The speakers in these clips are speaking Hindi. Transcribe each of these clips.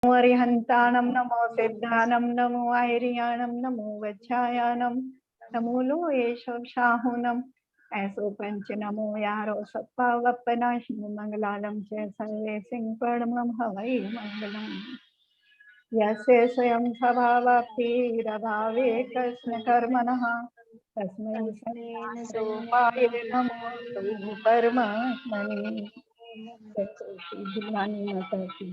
अरिहंताणं नमो सिद्धानं नमो आयर्याणं नमो वच्छायानं नमो लोयेशोक्षाहुनं ऐसो पंच नमो यारो सप्पा वप्पनाशिनि मंगलालम च सर्वे सिंह परमं हवै मंगलम् यस्य स्वयं स्वभावाप्तिरभावे कृष्ण कर्मणः तस्मै सोपाय नमो परमात्मने। भगवानी माता की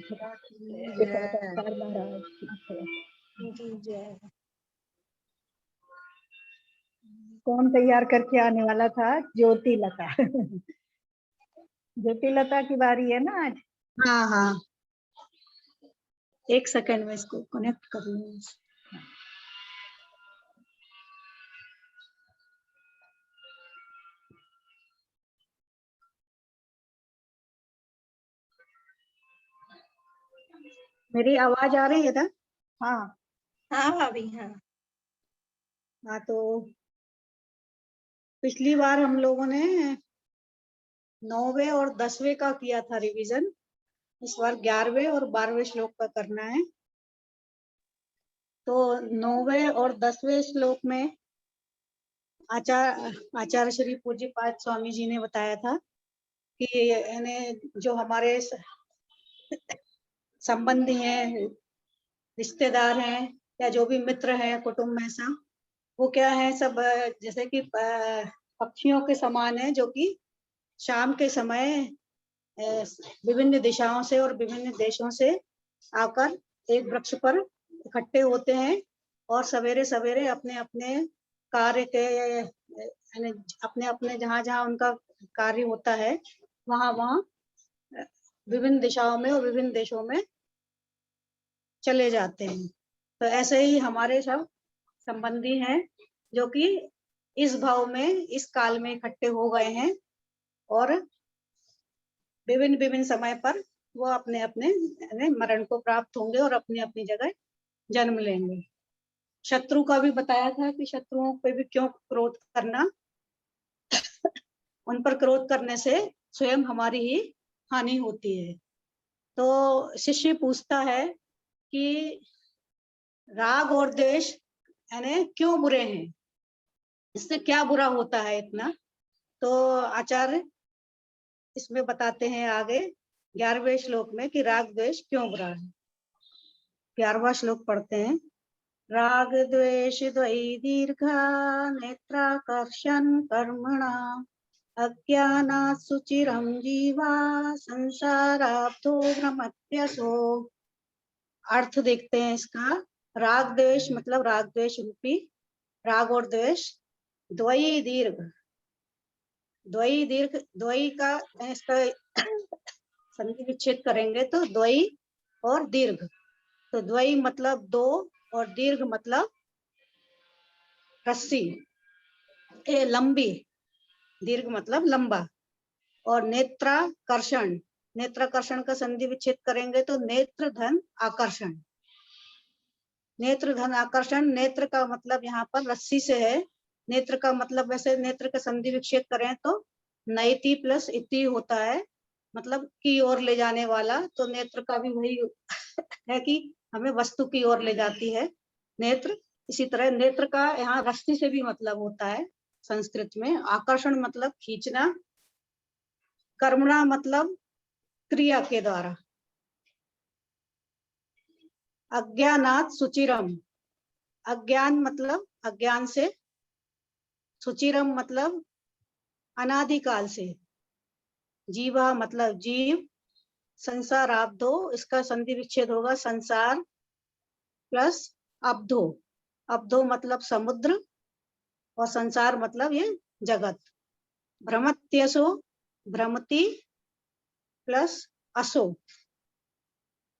जय। कौन तैयार करके आने वाला था? ज्योति लता। ज्योति लता की बारी है ना आज। हाँ हाँ, एक सेकंड में इसको कनेक्ट कर लूँ। मेरी आवाज आ रही है ना? हाँ हाँ भाभी, हाँ हाँ। तो पिछली बार हम लोगों ने 9वें और 10वें का किया था रिवीजन। इस बार 11वें और 12वें श्लोक का करना है। तो 9वें और 10वें श्लोक में आचार्य श्री पूज्यपाद स्वामी जी ने बताया था कि यानी जो हमारे संबंधी हैं, रिश्तेदार हैं, या जो भी मित्र हैं कुटुंब में सब, वो क्या है, सब जैसे कि पक्षियों के समान है, जो कि शाम के समय विभिन्न दिशाओं से और विभिन्न देशों से आकर एक वृक्ष पर इकट्ठे होते हैं और सवेरे सवेरे अपने अपने कार्य के अपने अपने जहाँ जहाँ उनका कार्य होता है वहाँ वहाँ विभिन्न दिशाओं में और विभिन्न देशों में चले जाते हैं। तो ऐसे ही हमारे सब संबंधी हैं जो कि इस भाव में इस काल में इकट्ठे हो गए हैं और विभिन्न विभिन्न समय पर वो अपने अपने मरण को प्राप्त होंगे और अपनी अपनी जगह जन्म लेंगे। शत्रु का भी बताया था कि शत्रुओं पे भी क्यों क्रोध करना, उन पर क्रोध करने से स्वयं हमारी ही हानि होती है। तो शिष्य पूछता है कि राग और द्वेष यानी क्यों बुरे हैं, इससे क्या बुरा होता है इतना। तो आचार्य इसमें बताते हैं आगे 11वें श्लोक में कि राग द्वेष क्यों बुरा है। 11वां श्लोक पढ़ते हैं। राग द्वेष द्वयी दीर्घा नेत्राकर्षण कर्मणा अज्ञानात् सुचिरं जीवा संसाराब्धो भ्रमत्यसो। अर्थ देखते हैं इसका। राग द्वेष मतलब राग द्वेष रूपी, राग और द्वेष, द्वयी दीर्घ, द्वयी दीर्घ, द्वयी का इसका संधि विच्छेद करेंगे तो द्वयी और दीर्घ। तो द्वयी मतलब दो और दीर्घ मतलब रस्सी, लंबी, दीर्घ मतलब लंबा। और नेत्राकर्षण, नेत्राकर्षण का संधि विच्छेद करेंगे तो नेत्र धन आकर्षण, नेत्र धन आकर्षण। नेत्र का मतलब यहाँ पर रस्सी से है। नेत्र का मतलब वैसे नेत्र का संधि विच्छेद करें तो नैति प्लस इति होता है, मतलब की ओर ले जाने वाला। तो नेत्र का भी वही है कि हमें वस्तु की ओर ले जाती है नेत्र। इसी तरह नेत्र का यहाँ रस्सी से भी मतलब होता है संस्कृत में। आकर्षण मतलब खींचना, कर्मणा मतलब क्रिया के द्वारा। अज्ञानात् सुचिरम, अज्ञान मतलब अज्ञान से, सुचिरम मतलब अनादिकाल से, जीवा मतलब जीव, संसार आब्धो, इसका संधि विच्छेद होगा संसार प्लस अब्धो, अब्धो मतलब समुद्र और संसार मतलब ये जगत। भ्रमत्यसो, भ्रमति प्लस असो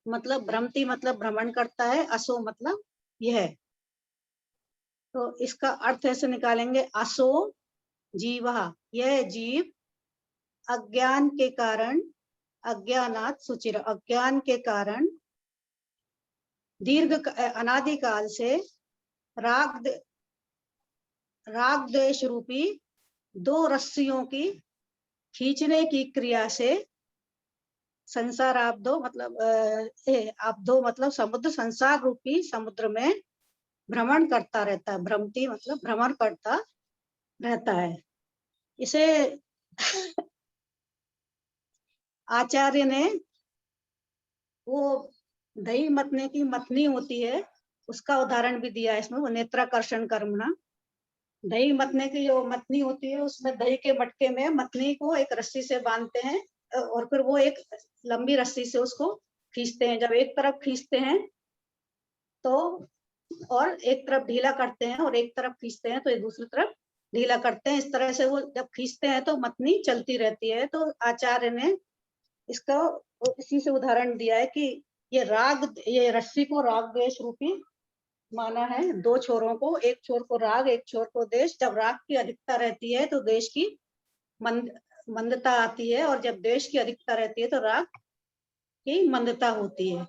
मतलब भ्रमति मतलब भ्रमण करता है, असो मतलब यह। तो इसका अर्थ ऐसे निकालेंगे, असो जीवा, यह जीव, अज्ञान के कारण, अज्ञानात् सुचिर, अज्ञान के कारण दीर्घ अनादिकाल से राग द्वेष रूपी दो रस्सियों की खींचने की क्रिया से संसार आब्दो मतलब आब्दो मतलब समुद्र, संसार रूपी समुद्र में भ्रमण करता रहता है। भ्रमती मतलब भ्रमण करता रहता है। इसे आचार्य ने वो दही मतने की मथनी होती है उसका उदाहरण भी दिया है इसमें, वो नेत्राकर्षण कर्मणा। दही मतने की जो मथनी होती है उसमें दही के मटके में मथनी को एक रस्सी से बांधते हैं और फिर वो एक लंबी रस्सी से उसको खींचते हैं। जब एक तरफ खींचते हैं तो और एक तरफ ढीला करते हैं और एक तरफ खींचते हैं तो ये दूसरी तरफ ढीला करते हैं। इस तरह से वो जब खींचते हैं तो मथनी चलती रहती है। तो आचार्य ने इसका इसी से उदाहरण दिया है कि ये रस्सी को राग द्वेष रूपी माना है। दो छोरों को, एक छोर को राग एक छोर को द्वेष। जब राग की अधिकता रहती है तो द्वेष की मंदता आती है और जब द्वेष की अधिकता रहती है तो राग की मंदता होती है।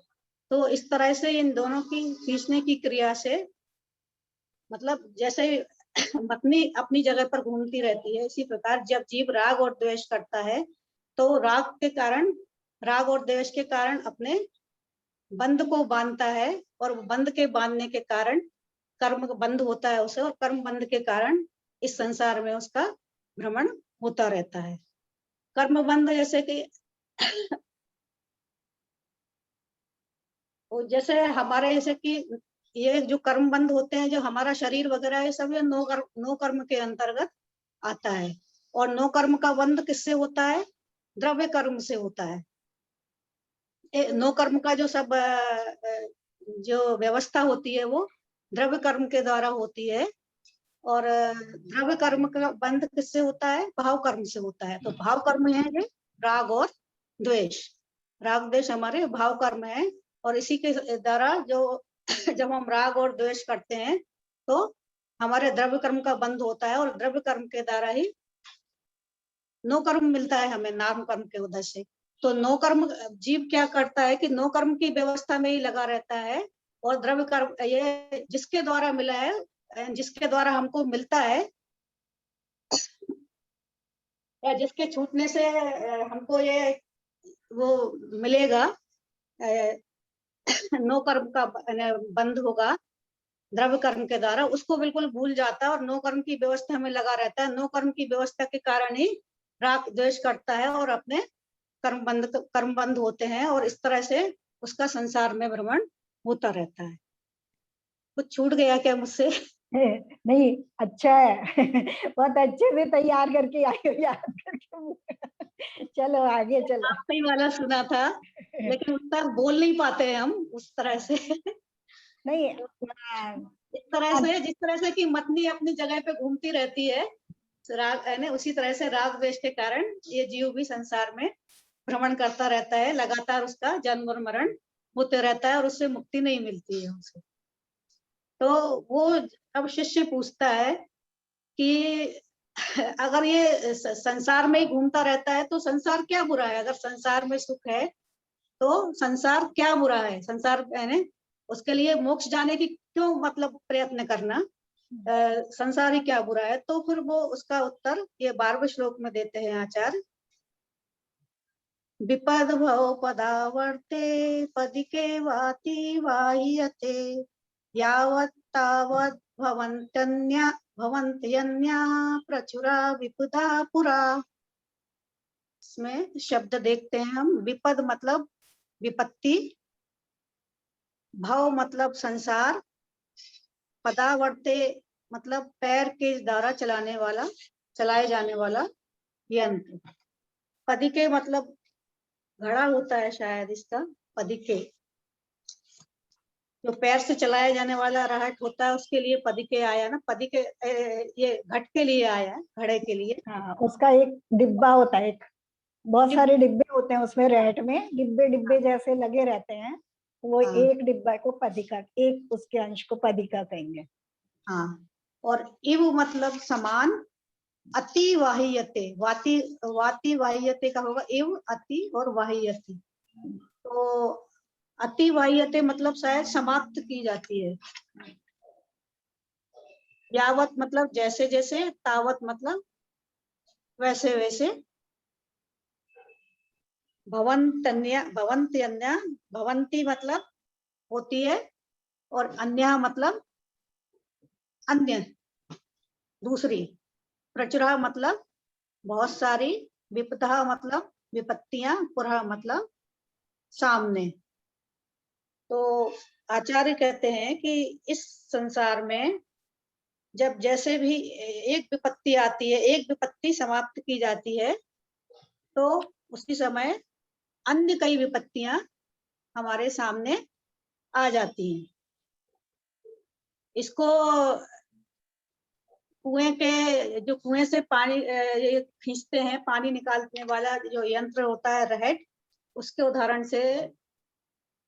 तो इस तरह से इन दोनों की खींचने की क्रिया से मतलब जैसे मथनी अपनी जगह पर घूमती रहती है, इसी प्रकार जब जीव राग और द्वेष करता है तो राग और द्वेष के कारण अपने बंध को बांधता है और बंध के बांधने के कारण कर्म बंध होता है उसे, और कर्म बंध के कारण इस संसार में उसका भ्रमण होता रहता है। कर्म बंध जैसे कि जैसे हमारे जैसे कि ये जो कर्म बंध होते हैं, जो हमारा शरीर वगैरह है, सब ये नो कर्म के अंतर्गत आता है। और नो कर्म का बंध किससे होता है? द्रव्य कर्म से होता है। नो कर्म का जो सब जो व्यवस्था होती है वो द्रव्य कर्म के द्वारा होती है। और द्रव्य कर्म का बंध किससे होता है? भाव कर्म से होता है। तो भाव कर्म है ये राग और द्वेष। राग द्वेष हमारे भाव कर्म है और इसी के द्वारा जो जब हम राग और द्वेष करते हैं तो हमारे द्रव्य कर्म का बंध होता है और द्रव्य कर्म के द्वारा ही नो कर्म मिलता है हमें, नाम कर्म के उदय से। तो नो कर्म जीव क्या करता है कि नो कर्म की व्यवस्था में ही लगा रहता है और द्रव्य कर्म ये जिसके द्वारा मिला है, जिसके द्वारा हमको मिलता है या जिसके छूटने से हमको ये वो मिलेगा, नो कर्म का बंध होगा द्रव्य कर्म के द्वारा, उसको बिल्कुल भूल जाता है और नो कर्म की व्यवस्था में लगा रहता है। नो कर्म की व्यवस्था के कारण ही राग द्वेष करता है और अपने कर्म बंध होते हैं और इस तरह से उसका संसार में भ्रमण होता रहता है। कुछ छूट गया क्या मुझसे? नहीं, अच्छा है। बहुत अच्छे से तैयार करके आई हो, याद करके। चलो आगे चलो। आपने वाला सुना था लेकिन उतना बोल नहीं पाते हम उस तरह से। नहीं, इस तरह से जिस तरह से कि मथनी अपनी जगह पे घूमती रहती है राग है, उसी तरह से राग द्वेष के कारण ये जीव भी संसार में भ्रमण करता रहता है। लगातार उसका जन्म और मरण होते रहता है और उससे मुक्ति नहीं मिलती है उसे। तो वो अब शिष्य पूछता है कि अगर ये संसार में ही घूमता रहता है तो संसार क्या बुरा है? अगर संसार में सुख है तो संसार क्या बुरा है? संसार यानी उसके लिए मोक्ष जाने की क्यों मतलब प्रयत्न करना? संसार ही क्या बुरा है? तो फिर वो उसका उत्तर ये 12वें श्लोक में देते हैं आचार्य। विपद भव पदावर्ते पदिके वाति वाह्यते यावत् तावत् भवन्त्यन्या प्रचुरा विपदा पुरा। इसमें शब्द देखते हैं हम। विपद मतलब विपत्ति, भव मतलब संसार, पदावर्ते मतलब पैर के द्वारा चलाए जाने वाला यंत्र। पदिके मतलब घड़ा होता है शायद इसका, पदिके जो पैर से चलाया जाने वाला रहट होता है उसके लिए पदिके आया ना। पदिके ये घट के लिए आया है, घड़े के लिए। हाँ, उसका एक डिब्बा होता है, एक बहुत सारे डिब्बे होते हैं उसमें, रहट में डिब्बे डिब्बे जैसे लगे रहते हैं। वो हाँ एक डिब्बा को पदिका, एक उसके अंश को पदिका कहेंगे। हाँ। और इव मतलब समान, अति वाह्यते, वाति वाह्यते का होगा इव, अति और वाह्यति। तो अति वाह्यते मतलब शायद समाप्त की जाती है। यावत मतलब जैसे जैसे, तावत मतलब वैसे वैसे, भवंतन्या, भवंत्यन्या, भवंती मतलब होती है और अन्य मतलब अन्य, दूसरी। प्रचुरा मतलब बहुत सारी, विपदा मतलब विपत्तियां, पुरः मतलब सामने। तो आचार्य कहते हैं कि इस संसार में जब जैसे भी एक विपत्ति आती है, एक विपत्ति समाप्त की जाती है, तो उसी समय अन्य कई विपत्तियां हमारे सामने आ जाती हैं। इसको कुएं के, जो कुएं से पानी ये खींचते हैं, पानी निकालने वाला जो यंत्र होता है रहट, उसके उदाहरण से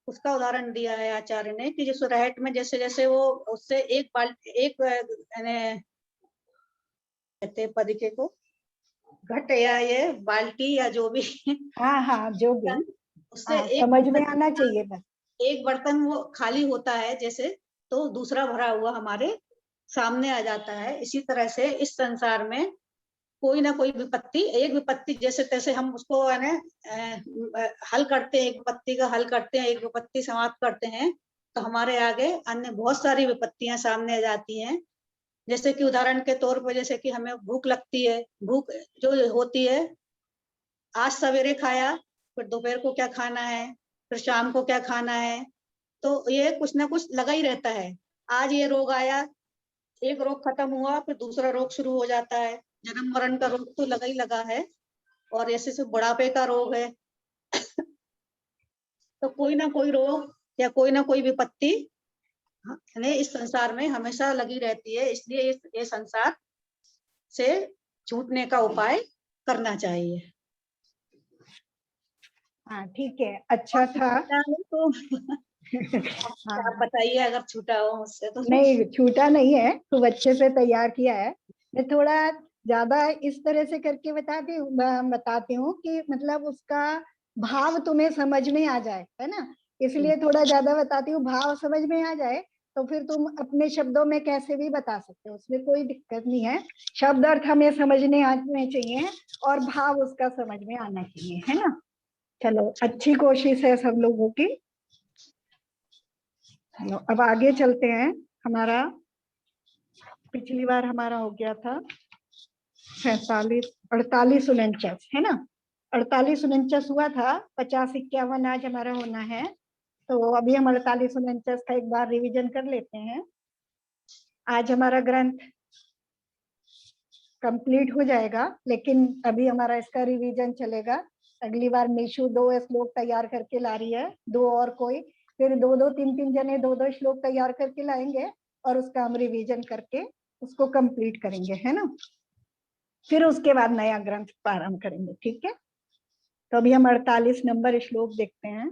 उसका उदाहरण दिया है आचार्य ने कि जिस रहट में जैसे जैसे वो उससे एक बाल्टी, एक कहते हैं पदिके को, घट या ये बाल्टी या जो भी हाँ हाँ, जो भी, उससे हाँ समझ में आना चाहिए बस। एक बर्तन वो खाली होता है जैसे, तो दूसरा भरा हुआ हमारे सामने आ जाता है। इसी तरह से इस संसार में कोई ना कोई विपत्ति, एक विपत्ति जैसे तैसे हम उसको है ना हल करते हैं, एक विपत्ति का हल करते हैं, एक विपत्ति समाप्त करते हैं, तो हमारे आगे अन्य बहुत सारी विपत्तियां सामने आ जाती हैं। जैसे कि उदाहरण के तौर पर, जैसे कि हमें भूख लगती है, भूख जो होती है, आज सवेरे खाया, फिर दोपहर को क्या खाना है, फिर शाम को क्या खाना है, तो ये कुछ ना कुछ लगा ही रहता है। आज ये रोग आया, एक रोग खत्म हुआ, फिर दूसरा रोग शुरू हो जाता है। जन्म मरण का रोग तो लगा ही लगा है, और ऐसे से बुढ़ापे का रोग है। तो कोई ना कोई रोग या कोई ना कोई विपत्ति ने इस संसार में हमेशा लगी रहती है। इसलिए ये संसार से छूटने का उपाय करना चाहिए। हाँ ठीक है, अच्छा था। तो आप हाँ, बताइए अगर छूटा हो मुझसे तो। नहीं छूटा नहीं है, खूब अच्छे से तैयार किया है। मैं थोड़ा ज्यादा इस तरह से करके बताती हूँ कि मतलब उसका भाव तुम्हें समझ में आ जाए, है ना। इसलिए थोड़ा ज्यादा बताती हूँ, भाव समझ में आ जाए तो फिर तुम अपने शब्दों में कैसे भी बता सकते हो, उसमें कोई दिक्कत नहीं है। शब्द अर्थ हमें समझने आने चाहिए और भाव उसका समझ में आना चाहिए, है ना। चलो, अच्छी कोशिश है सब लोगों की। चलो अब आगे चलते हैं। हमारा पिछली बार हमारा हो गया था 47, 48 49, है ना। 48 49 हुआ था, 50 51 आज हमारा होना है। तो अभी हम 48 49 का एक बार रिवीजन कर लेते हैं। आज हमारा ग्रंथ कंप्लीट हो जाएगा, लेकिन अभी हमारा इसका रिवीजन चलेगा। अगली बार मीशु 2 श्लोक तैयार करके ला रही है, 2 और कोई, फिर 2 2 3 3 जने 2 2 श्लोक तैयार करके लाएंगे और उसका हम रिवीजन करके उसको कंप्लीट करेंगे, है ना। फिर उसके बाद नया ग्रंथ प्रारंभ करेंगे, ठीक है। तो अभी हम 48 नंबर श्लोक देखते हैं।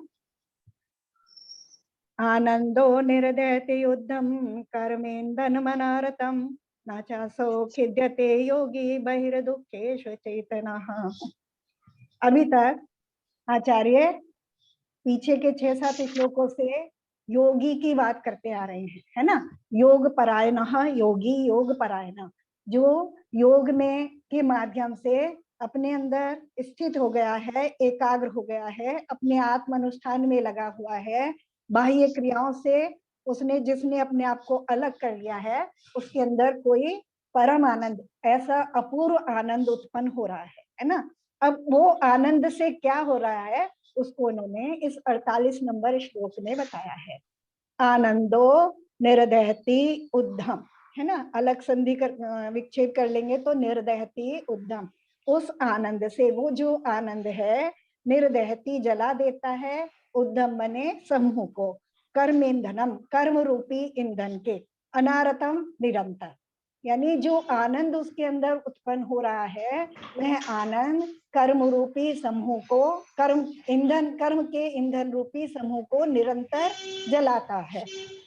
आनंदो निर्दयते युद्धम कर्मेन्दन मनारतम न चासो खिद्यते योगी बहिर्दुखेषु चेतनः। अभी तक आचार्य पीछे के 6 7 श्लोकों से योगी की बात करते आ रहे हैं, है ना। योग परायण योगी, योग परायण, जो योग में के माध्यम से अपने अंदर स्थित हो गया है, एकाग्र हो गया है, अपने आत्म अनुष्ठान में लगा हुआ है, बाह्य क्रियाओं से उसने जिसने अपने आप को अलग कर लिया है, उसके अंदर कोई परम आनंद, ऐसा अपूर्व आनंद उत्पन्न हो रहा है ना। अब वो आनंद से क्या हो रहा है उसको उन्होंने इस 48 नंबर श्लोक में बताया है। आनंदो निर्दहति उद्धम, है ना। अलग संधि कर विच्छेद कर लेंगे तो निर्दहति उद्धम, उस आनंद से, वो जो आनंद है, निर्दहति जला देता है, उद्धम बने समूह को, कर्म ईंधनम, कर्म रूपी ईंधन के, अनारतम निरंतर, यानी जो आनंद उसके अंदर उत्पन्न हो रहा है, वह आनंद कर्म रूपी समूह को, कर्म ईंधन, कर्म के ईंधन रूपी समूह को निरंतर जलाता है।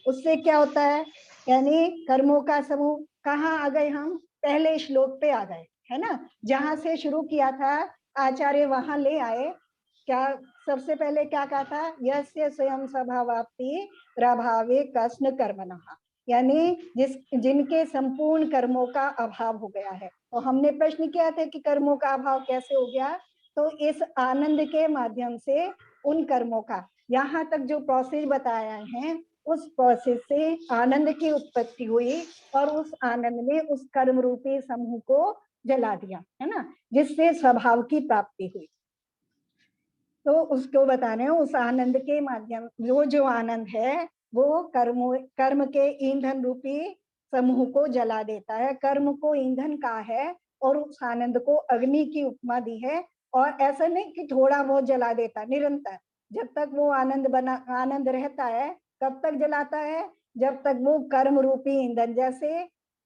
उससे क्या होता है, यानी कर्मों का समूह, कहाँ आ गए हम, पहले श्लोक पे आ गए, है ना। जहां से शुरू किया था आचार्य वहां ले आए। क्या सबसे पहले क्या कहा था, यस्य स्वयं स्वभावाप्ति प्रभावे कस्न कर्मणः, यानी जिनके संपूर्ण कर्मों का अभाव हो गया है। तो हमने प्रश्न किया था कि कर्मों का अभाव कैसे हो गया, तो इस आनंद के माध्यम से उन कर्मों का, यहाँ तक जो प्रोसेस बताया है उस प्रोसेस से आनंद की उत्पत्ति हुई और उस आनंद में उस कर्म रूपी समूह को जला दिया, है ना, जिससे स्वभाव की प्राप्ति हुई। तो उसको बता रहे हैं, उस आनंद के माध्यम, जो आनंद है वो कर्म के ईंधन रूपी समूह को जला देता है। कर्म को ईंधन का है और उस आनंद को अग्नि की उपमा दी है। और ऐसा नहीं कि थोड़ा बहुत जला देता, निरंतर जब तक वो आनंद रहता है कब तक जलाता है, जब तक वो कर्म रूपी ईंधन, जैसे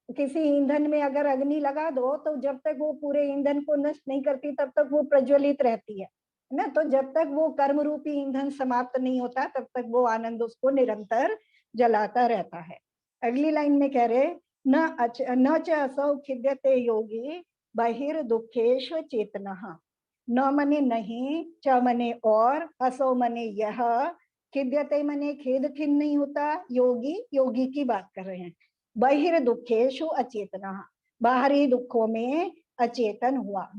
किसी ईंधन में अगर अग्नि लगा दो तो जब तक वो पूरे ईंधन को नष्ट नहीं करती तब तक वो प्रज्वलित रहती है ना। तो जब तक वो कर्म रूपी ईंधन समाप्त नहीं होता तब तक वो आनंद उसको निरंतर जलाता रहता है। अगली लाइन में कह रहे, न च असौ खिद्यते योगी बहिर्दुखेषु चेतनः। न मने नहीं, च मने और, असौ मने यह, खिद्यते मने खेद खिन्न नहीं होता, योगी योगी की बात कर रहे हैं। बहिर्दुखेषु अचेतनः, बाहरी दुखों में अचेतन हुआ।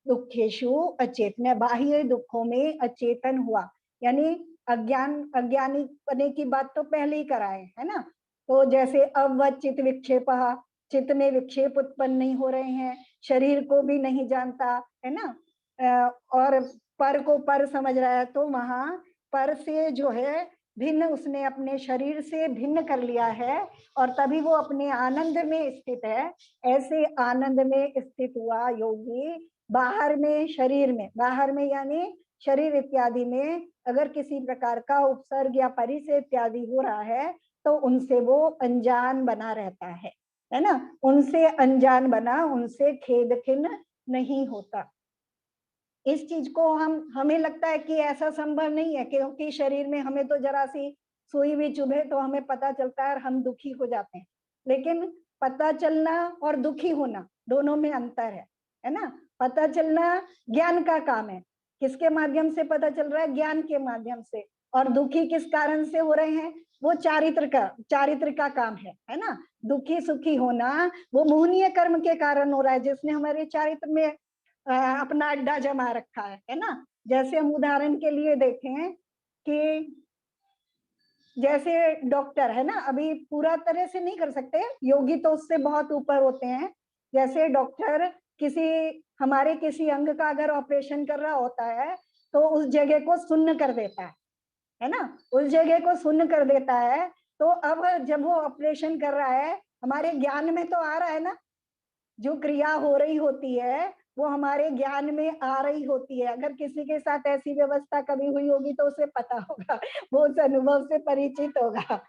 दुखेशु अचेतन, बाह्य दुखों में अचेतन हुआ, यानी अज्ञानी बने की बात तो पहले ही कराए, है ना। तो जैसे अवच चित विक्षेप, चित्त में विक्षेप उत्पन्न नहीं हो रहे हैं, शरीर को भी नहीं जानता, है ना, और पर को पर समझ रहा है, तो वहां पर से जो है भिन्न, उसने अपने शरीर से भिन्न कर लिया है और तभी वो अपने आनंद में स्थित है। ऐसे आनंद में स्थित हुआ योगी। बाहर में, शरीर में, बाहर में यानी शरीर इत्यादि में अगर किसी प्रकार का उपसर्ग या परिचय इत्यादि हो रहा है तो उनसे वो अनजान बना रहता है ना, उनसे अनजान बना, उनसे खेद खिन्न नहीं होता। इस चीज को हमें लगता है कि ऐसा संभव नहीं है, क्योंकि शरीर में हमें तो जरा सी सुई भी चुभे तो हमें पता चलता है और हम दुखी हो जाते हैं। लेकिन पता चलना और दुखी होना दोनों में अंतर है ना। पता चलना ज्ञान का काम है, किसके माध्यम से पता चल रहा है, ज्ञान के माध्यम से। और दुखी किस कारण से हो रहे हैं, वो चारित्र का काम है ना। दुखी सुखी होना वो मोहनीय कर्म के कारण हो रहा है, जिसने हमारे चारित्र में अपना अड्डा जमा रखा है ना। जैसे हम उदाहरण के लिए देखें कि जैसे डॉक्टर है ना, अभी पूरा तरह से नहीं कर सकते, योगी तो उससे बहुत ऊपर होते हैं। जैसे डॉक्टर हमारे किसी अंग का अगर ऑपरेशन कर रहा होता है तो उस जगह को सुन्न कर देता है ना, उस जगह को सुन्न कर देता है। तो अब जब वो ऑपरेशन कर रहा है हमारे ज्ञान में तो आ रहा है ना, जो क्रिया हो रही होती है वो हमारे ज्ञान में आ रही होती है। अगर किसी के साथ ऐसी व्यवस्था कभी हुई होगी तो उसे पता होगा, वो उस अनुभव से परिचित होगा,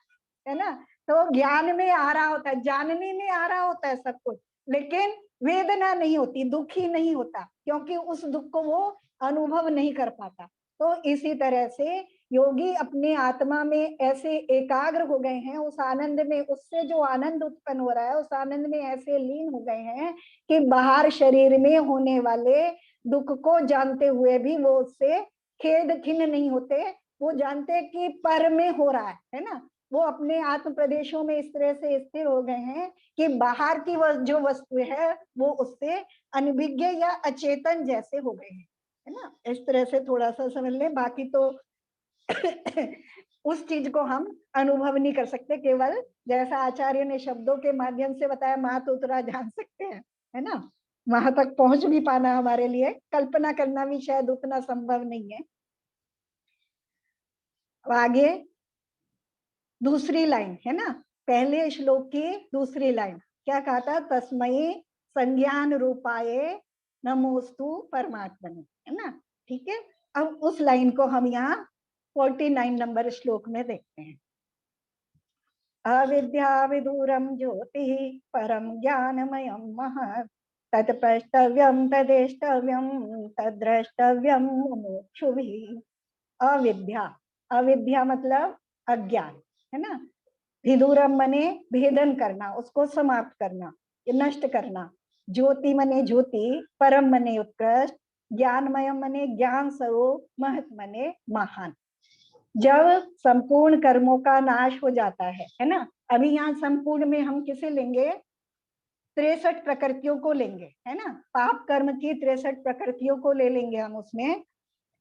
है ना। तो ज्ञान में आ रहा होता है, जानने में आ रहा होता है सब कुछ, लेकिन वेदना नहीं होती, दुखी नहीं होता, क्योंकि उस दुख को वो अनुभव नहीं कर पाता। तो इसी तरह से योगी अपने आत्मा में ऐसे एकाग्र हो गए हैं, उस आनंद में, उससे जो आनंद उत्पन्न हो रहा है उस आनंद में ऐसे लीन हो गए हैं कि बाहर शरीर में होने वाले दुख को जानते हुए भी वो उससे खेद खिन्न नहीं होते। वो जानते कि पर में हो रहा है ना। वो अपने आत्म प्रदेशों में इस तरह से स्थिर हो गए हैं कि बाहर की जो वस्तु है वो उससे अनभिज्ञ या अचेतन जैसे हो गए हैं, है ना। इस तरह से थोड़ा सा समझ लें, बाकी तो उस चीज को हम अनुभव नहीं कर सकते, केवल जैसा आचार्य ने शब्दों के माध्यम से बताया मात उतरा जान सकते हैं, है ना। वहां तक पहुंच भी पाना हमारे लिए, कल्पना करना भी शायद उतना संभव नहीं है। आगे दूसरी लाइन है ना, पहले श्लोक की दूसरी लाइन क्या कहा था, तस्मयी संज्ञान रूपाये नमोस्तु परमात्मने, है ना। ठीक है, अब उस लाइन को हम यहाँ 49 नंबर श्लोक में देखते हैं। अविद्या विदूरम ज्योति परम ज्ञानमयम महत् तत्प्रष्टव्यम तदेष्टव्यम तद्रष्टव्यम मुमुक्षुभिः। अविद्या, अविद्या मतलब अज्ञान, है ना। विदूरम मने भेदन करना, उसको समाप्त करना, नष्ट करना। ज्योति मने ज्योति, परम मने उत्कृष्ट, ज्ञानमय मने ज्ञान स्वरूप, महत मने महान। जब संपूर्ण कर्मों का नाश हो जाता है ना। अभी यहाँ संपूर्ण में हम किसे लेंगे, 63 प्रकृतियों को लेंगे, है ना, पाप कर्म की 63 प्रकृतियों को ले लेंगे हम उसमें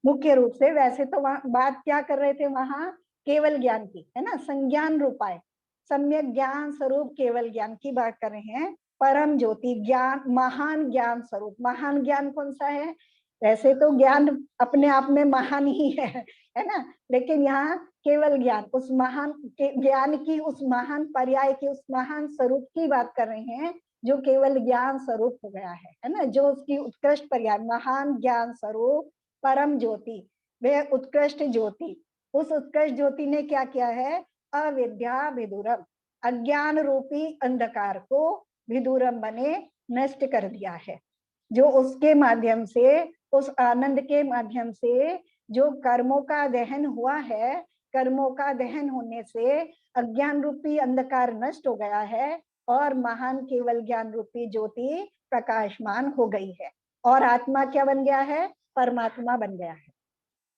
मुख्य रूप से। वैसे तो वहां बात क्या कर रहे थे, वहां केवल ज्ञान की, है ना, संज्ञान रूपाय सम्यक ज्ञान स्वरूप केवल ज्ञान की बात कर रहे हैं। परम ज्योति ज्ञान, महान ज्ञान स्वरूप। महान ज्ञान कौन सा है? वैसे तो ज्ञान अपने आप में महान ही है ना, लेकिन यहाँ केवल ज्ञान, उस महान ज्ञान की, उस महान पर्याय की, उस महान स्वरूप की बात कर रहे हैं जो केवल ज्ञान स्वरूप हो गया है ना, जो उसकी उत्कृष्ट पर्याय महान ज्ञान स्वरूप परम ज्योति, वह उत्कृष्ट ज्योति। उस उत्कृष्ट ज्योति ने क्या किया है? अविद्या विदुरम, अज्ञान रूपी अंधकार को विदुरम बने नष्ट कर दिया है। जो उसके माध्यम से, उस आनंद के माध्यम से जो कर्मों का दहन हुआ है, कर्मों का दहन होने से अज्ञान रूपी अंधकार नष्ट हो गया है और महान केवल ज्ञान रूपी ज्योति प्रकाशमान हो गई है। और आत्मा क्या बन गया है? परमात्मा बन गया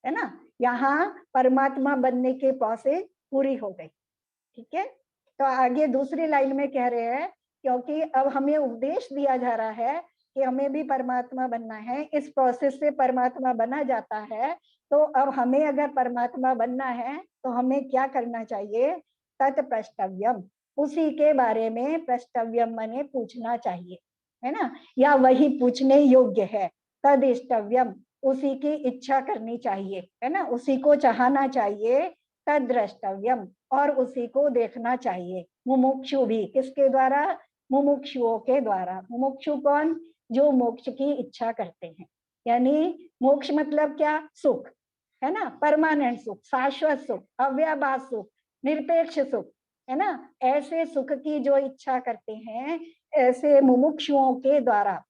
है ना। यहाँ परमात्मा बनने के प्रोसेस पूरी हो गई। ठीक है, तो आगे दूसरी लाइन में कह रहे हैं, क्योंकि अब हमें उपदेश दिया जा रहा है कि हमें भी परमात्मा बनना है, इस प्रोसेस से परमात्मा बना जाता है। तो अब हमें अगर परमात्मा बनना है तो हमें क्या करना चाहिए? तत् प्रष्टव्यम, उसी के बारे में प्रष्टव्यम माने पूछना चाहिए, है ना, या वही पूछने योग्य है। तदिष्टव्यम, उसी की इच्छा करनी चाहिए, है ना, उसी को चाहना चाहिए। तद्रष्टव्यम, और उसी को देखना चाहिए। मुमुक्षु भी, किसके द्वारा? मुमुक्षुओं के द्वारा। मुमुक्षु कौन? जो मोक्ष की इच्छा करते हैं। यानी मोक्ष मतलब क्या? सुख, है ना, परमानेंट सुख, शाश्वत सुख, अव्याभास सुख, निरपेक्ष सुख, है ना, ऐसे सुख की जो इच्छा करते हैं, ऐसे मुमुक्षुओं के द्वारा।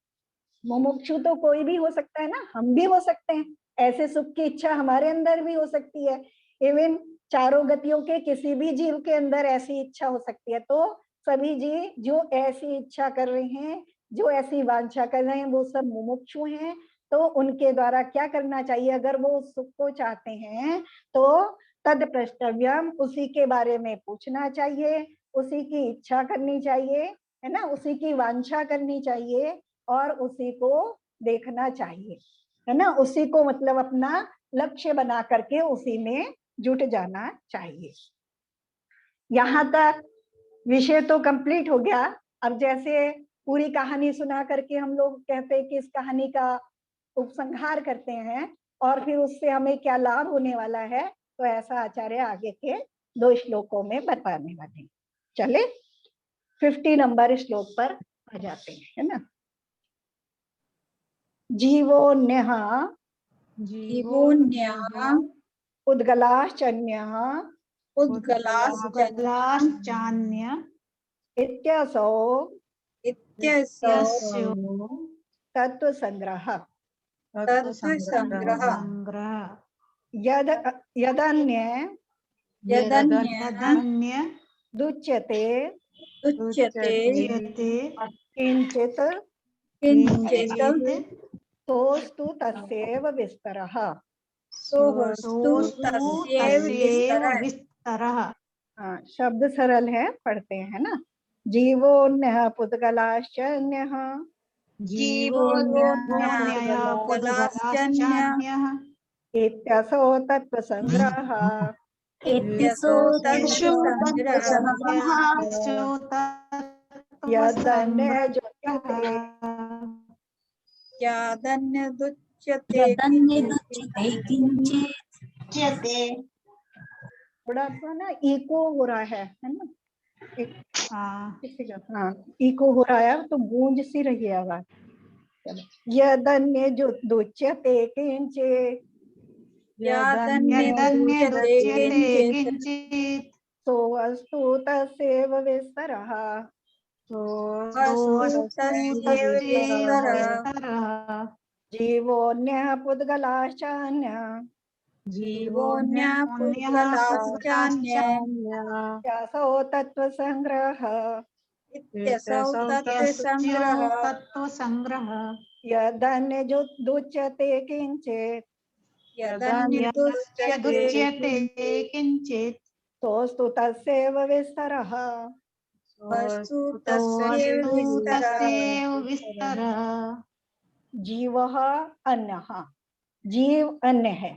मुमुक्षु तो कोई भी हो सकता है ना, हम भी हो सकते हैं। ऐसे सुख की इच्छा हमारे अंदर भी हो सकती है। इवन चारों गतियों के किसी भी जीव के अंदर ऐसी इच्छा हो सकती है। तो सभी जीव जो ऐसी इच्छा कर रहे हैं, जो ऐसी वांछा कर रहे हैं, वो सब मुमुक्षु हैं। तो उनके द्वारा क्या करना चाहिए? अगर वो उस सुख को चाहते हैं तो तद प्रष्टव्यम, उसी के बारे में पूछना चाहिए, उसी की इच्छा करनी चाहिए, है ना, उसी की वांछा करनी चाहिए और उसी को देखना चाहिए, है ना, उसी को मतलब अपना लक्ष्य बना करके उसी में जुट जाना चाहिए। यहाँ तक विषय तो कंप्लीट हो गया। अब जैसे पूरी कहानी सुना करके हम लोग कहते हैं कि इस कहानी का उपसंहार करते हैं और फिर उससे हमें क्या लाभ होने वाला है, तो ऐसा आचार्य आगे के 2 श्लोकों में बताने वाले हैं। चले 50 नंबर श्लोक पर आ जाते हैं, है ना। जीवोऽन्यः उद्गलाश्चन्यः उद्गलाश्चान्य इत्यसौ इत्यस्य तत्त्वसंग्रह। तत्त्वसंग्रह यद यदन्य यदन्य दुच्यते उच्यते किंचित किंचित् सोऽस्तु तस्यैव विस्तरः। सोऽस्तु तस्यैव विस्तरः। हाँ, शब्द सरल है, पढ़ते हैं ना। जीवोऽन्यः पुद्गलाश्चन्यः जीवोऽन्यः इत्यसौ तत्त्वसंग्रहः। इत्यसौ तत्त्वसंग्रहः यदन्यजुच्यते यदन्यदुच्यते थोड़ा सा ना इको हो रहा है ना। हाँ, इको हो रहा है, तो गूंज सी रही है आवाज। यदन्यजुच्यते किंचित् किंचित् सोऽस्तु तस्यैव विस्तरः। जीवोऽन्यः पुद्गलाश्चान्यः इत्यसौ तत्त्वसंग्रहः। तत्त्वसंग्रह यदन्यजुच्यते किंचित् यदन्यदुच्यते किंचित् सोऽस्तु तस्यैव विस्तरः। वस्तु तस्यैव विस्तरः। तस्यैव विस्तरः। जीवः अन्यः, जीव अन्य है,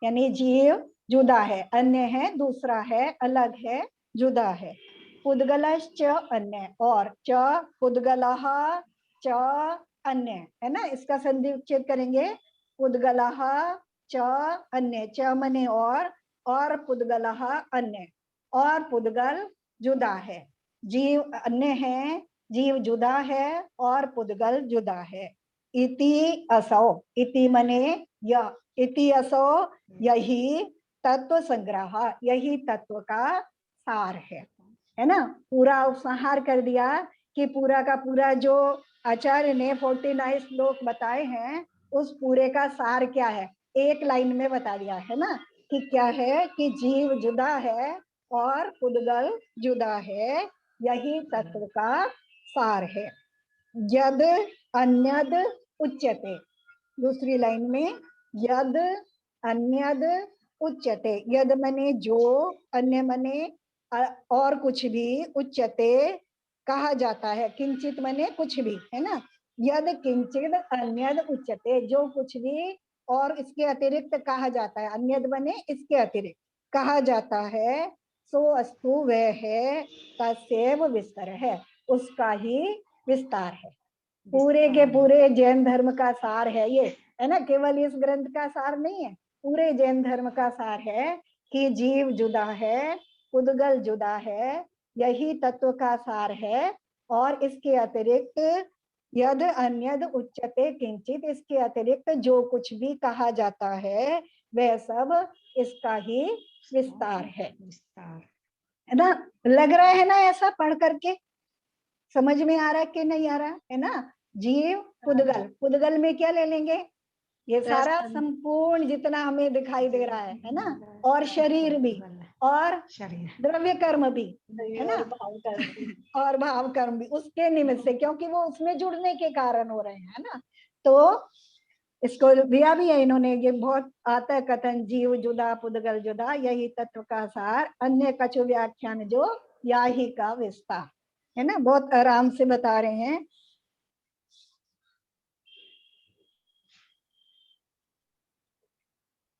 यानी जीव जुदा है, अन्य है दूसरा है, अलग है, जुदा है। पुद्गलश्च अन्य, और च पुद्गलः च अन्य, है ना, इसका संधि उच्चेद करेंगे। पुद्गलः च अन्य, च मने और पुद्गलः अन्य, और पुद्गल जुदा है। जीव अन्य है, जीव जुदा है, और पुद्गल जुदा है। इति असौ, इति मने यह, इति असौ यही तत्व संग्रह, यही तत्व का सार है ना। पूरा उपसंहार कर दिया कि पूरा का पूरा जो आचार्य ने 49 श्लोक बताए हैं उस पूरे का सार क्या है, एक लाइन में बता दिया है ना, कि क्या है कि जीव जुदा है और पुद्गल जुदा है, यही तत्व का सार है। यद अन्यद उच्यते, दूसरी लाइन में यद अन्यद उच्यते, यद मने जो, अन्य मने और कुछ भी, उच्यते कहा जाता है, किंचित मने कुछ भी, है ना। यद किंचित अन्यद उच्यते, जो कुछ भी और इसके अतिरिक्त कहा जाता है, अन्यद मने इसके अतिरिक्त कहा जाता है, सो अस्तु वह है, तस्यैव विस्तार है, उसका ही विस्तार है। पूरे के पूरे जैन धर्म का सार है ये, है ना, केवल इस ग्रंथ का सार नहीं है, पूरे जैन धर्म का सार है कि जीव जुदा है, पुद्गल जुदा है, यही तत्व का सार है। और इसके अतिरिक्त यद अन्यद उच्यते किंचित, इसके अतिरिक्त जो कुछ भी कहा जाता है वह सब इसका ही विस्तार है ना। लग रहा है ना ऐसा पढ़ करके, समझ में आ रहा है कि नहीं आ रहा है ना। जीव पुद्गल, पुद्गल में क्या ले लेंगे, ये सारा संपूर्ण जितना हमें दिखाई दे रहा है ना, और शरीर भी, और द्रव्य कर्म भी, है ना, और भाव कर्म भी उसके निमित्त से, क्योंकि वो उसमें जुड़ने के कारण हो रहे हैं, है ना। तो इसको दिया भी है इन्होंने, ये बहुत आता है कथन, जीव जुदा पुद्गल जुदा, यही तत्व का सार, अन्य कछु व्याख्यान जो या ही का विस्तार, है ना, बहुत आराम से बता रहे हैं।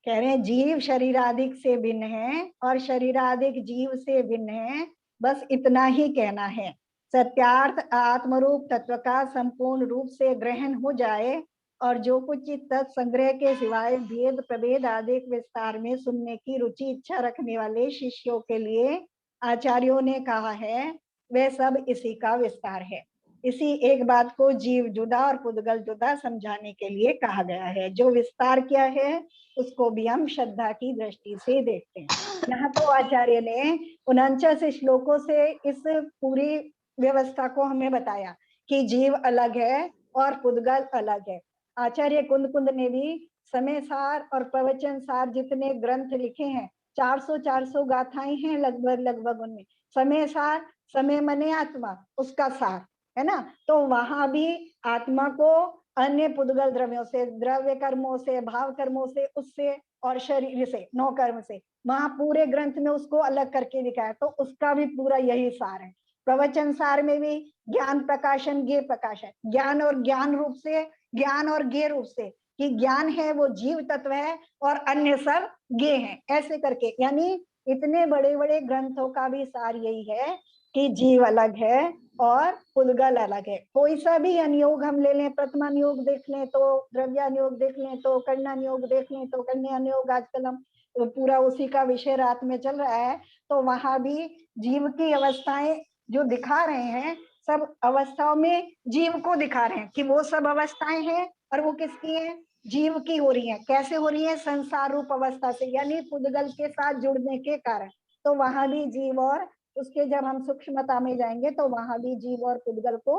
कह रहे हैं जीव शरीरादिक से भिन्न है और शरीरादिक जीव से भिन्न है, बस इतना ही कहना है। सत्यार्थ आत्मरूप तत्व का संपूर्ण रूप से ग्रहण हो जाए और जो कुछ तत्संग्रह के सिवाय भेद प्रभेद आदि विस्तार में सुनने की रुचि इच्छा रखने वाले शिष्यों के लिए आचार्यों ने कहा है, वह सब इसी का विस्तार है। इसी एक बात को जीव जुदा और पुद्गल जुदा समझाने के लिए कहा गया है। जो विस्तार किया है उसको भी हम श्रद्धा की दृष्टि से देखते हैं। यहाँ तो आचार्य ने 49 श्लोकों से इस पूरी व्यवस्था को हमें बताया कि जीव अलग है और पुद्गल अलग है। आचार्य कुंद ने भी समय सार और प्रवचन सार जितने ग्रंथ लिखे हैं, 400 गाथाएं हैं लगभग उनमें। समय सार, समय मने आत्मा, उसका सार, है ना। तो वहां भी आत्मा को अन्य पुद्गल द्रव्यों से, द्रव्य कर्मों से, भाव कर्मों से, उससे और शरीर से, 9 कर्म से, वहां पूरे ग्रंथ में उसको अलग करके दिखाया, तो उसका भी पूरा यही सार है। प्रवचन सार में भी ज्ञान प्रकाशन ज्ञेय प्रकाशन, ज्ञान और ज्ञान रूप से, ज्ञान और ज्ञेय रूप से, कि ज्ञान है वो जीव तत्व है और अन्य सब ज्ञेय है, ऐसे करके। यानी इतने बड़े बड़े ग्रंथों का भी सार यही है कि जीव अलग है और पुद्गल अलग है। कोई सा भी अनुयोग हम ले लें, प्रथमानुयोग देख लें तो द्रव्यानुयोग देख लें, तो कर्णानुयोग देख लें तो कर्णानुयोग, आजकल हम पूरा उसी का विषय रात में चल रहा है, तो वहां भी जीव की अवस्थाएं जो दिखा रहे हैं, सब अवस्थाओं में जीव को दिखा रहे हैं कि वो सब अवस्थाएं हैं और वो किसकी हैं, जीव की हो रही है। कैसे हो रही है, संसार रूप अवस्था से, यानी पुद्गल के साथ जुड़ने के कारण। तो वहां भी जीव और उसके, जब हम सूक्ष्मता में जाएंगे तो वहां भी जीव और पुद्गल को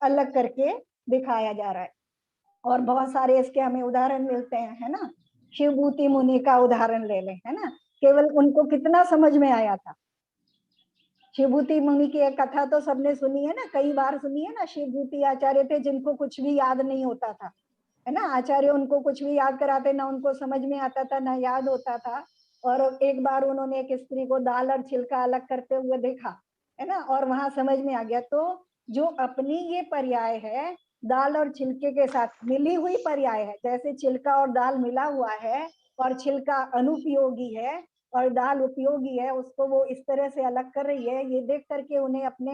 अलग करके दिखाया जा रहा है। और बहुत सारे इसके हमें उदाहरण मिलते हैं, है ना। शिवभूति मुनि का उदाहरण ले लें, है ना, केवल उनको कितना समझ में आया था। शिवभूति मुनि की एक कथा तो सबने सुनी है ना, कई बार सुनी है ना। शिवभूति आचार्य थे जिनको कुछ भी याद नहीं होता था, है ना। आचार्य उनको कुछ भी याद कराते, ना उनको समझ में आता था, ना याद होता था। और एक बार उन्होंने एक स्त्री को दाल और छिलका अलग करते हुए देखा, है ना, और वहां समझ में आ गया। तो जो अपनी ये पर्याय है दाल और छिलके के साथ मिली हुई पर्याय है, जैसे छिलका और दाल मिला हुआ है और छिलका अनुपयोगी है और दाल उपयोगी है, उसको वो इस तरह से अलग कर रही है, ये देख करके उन्हें अपने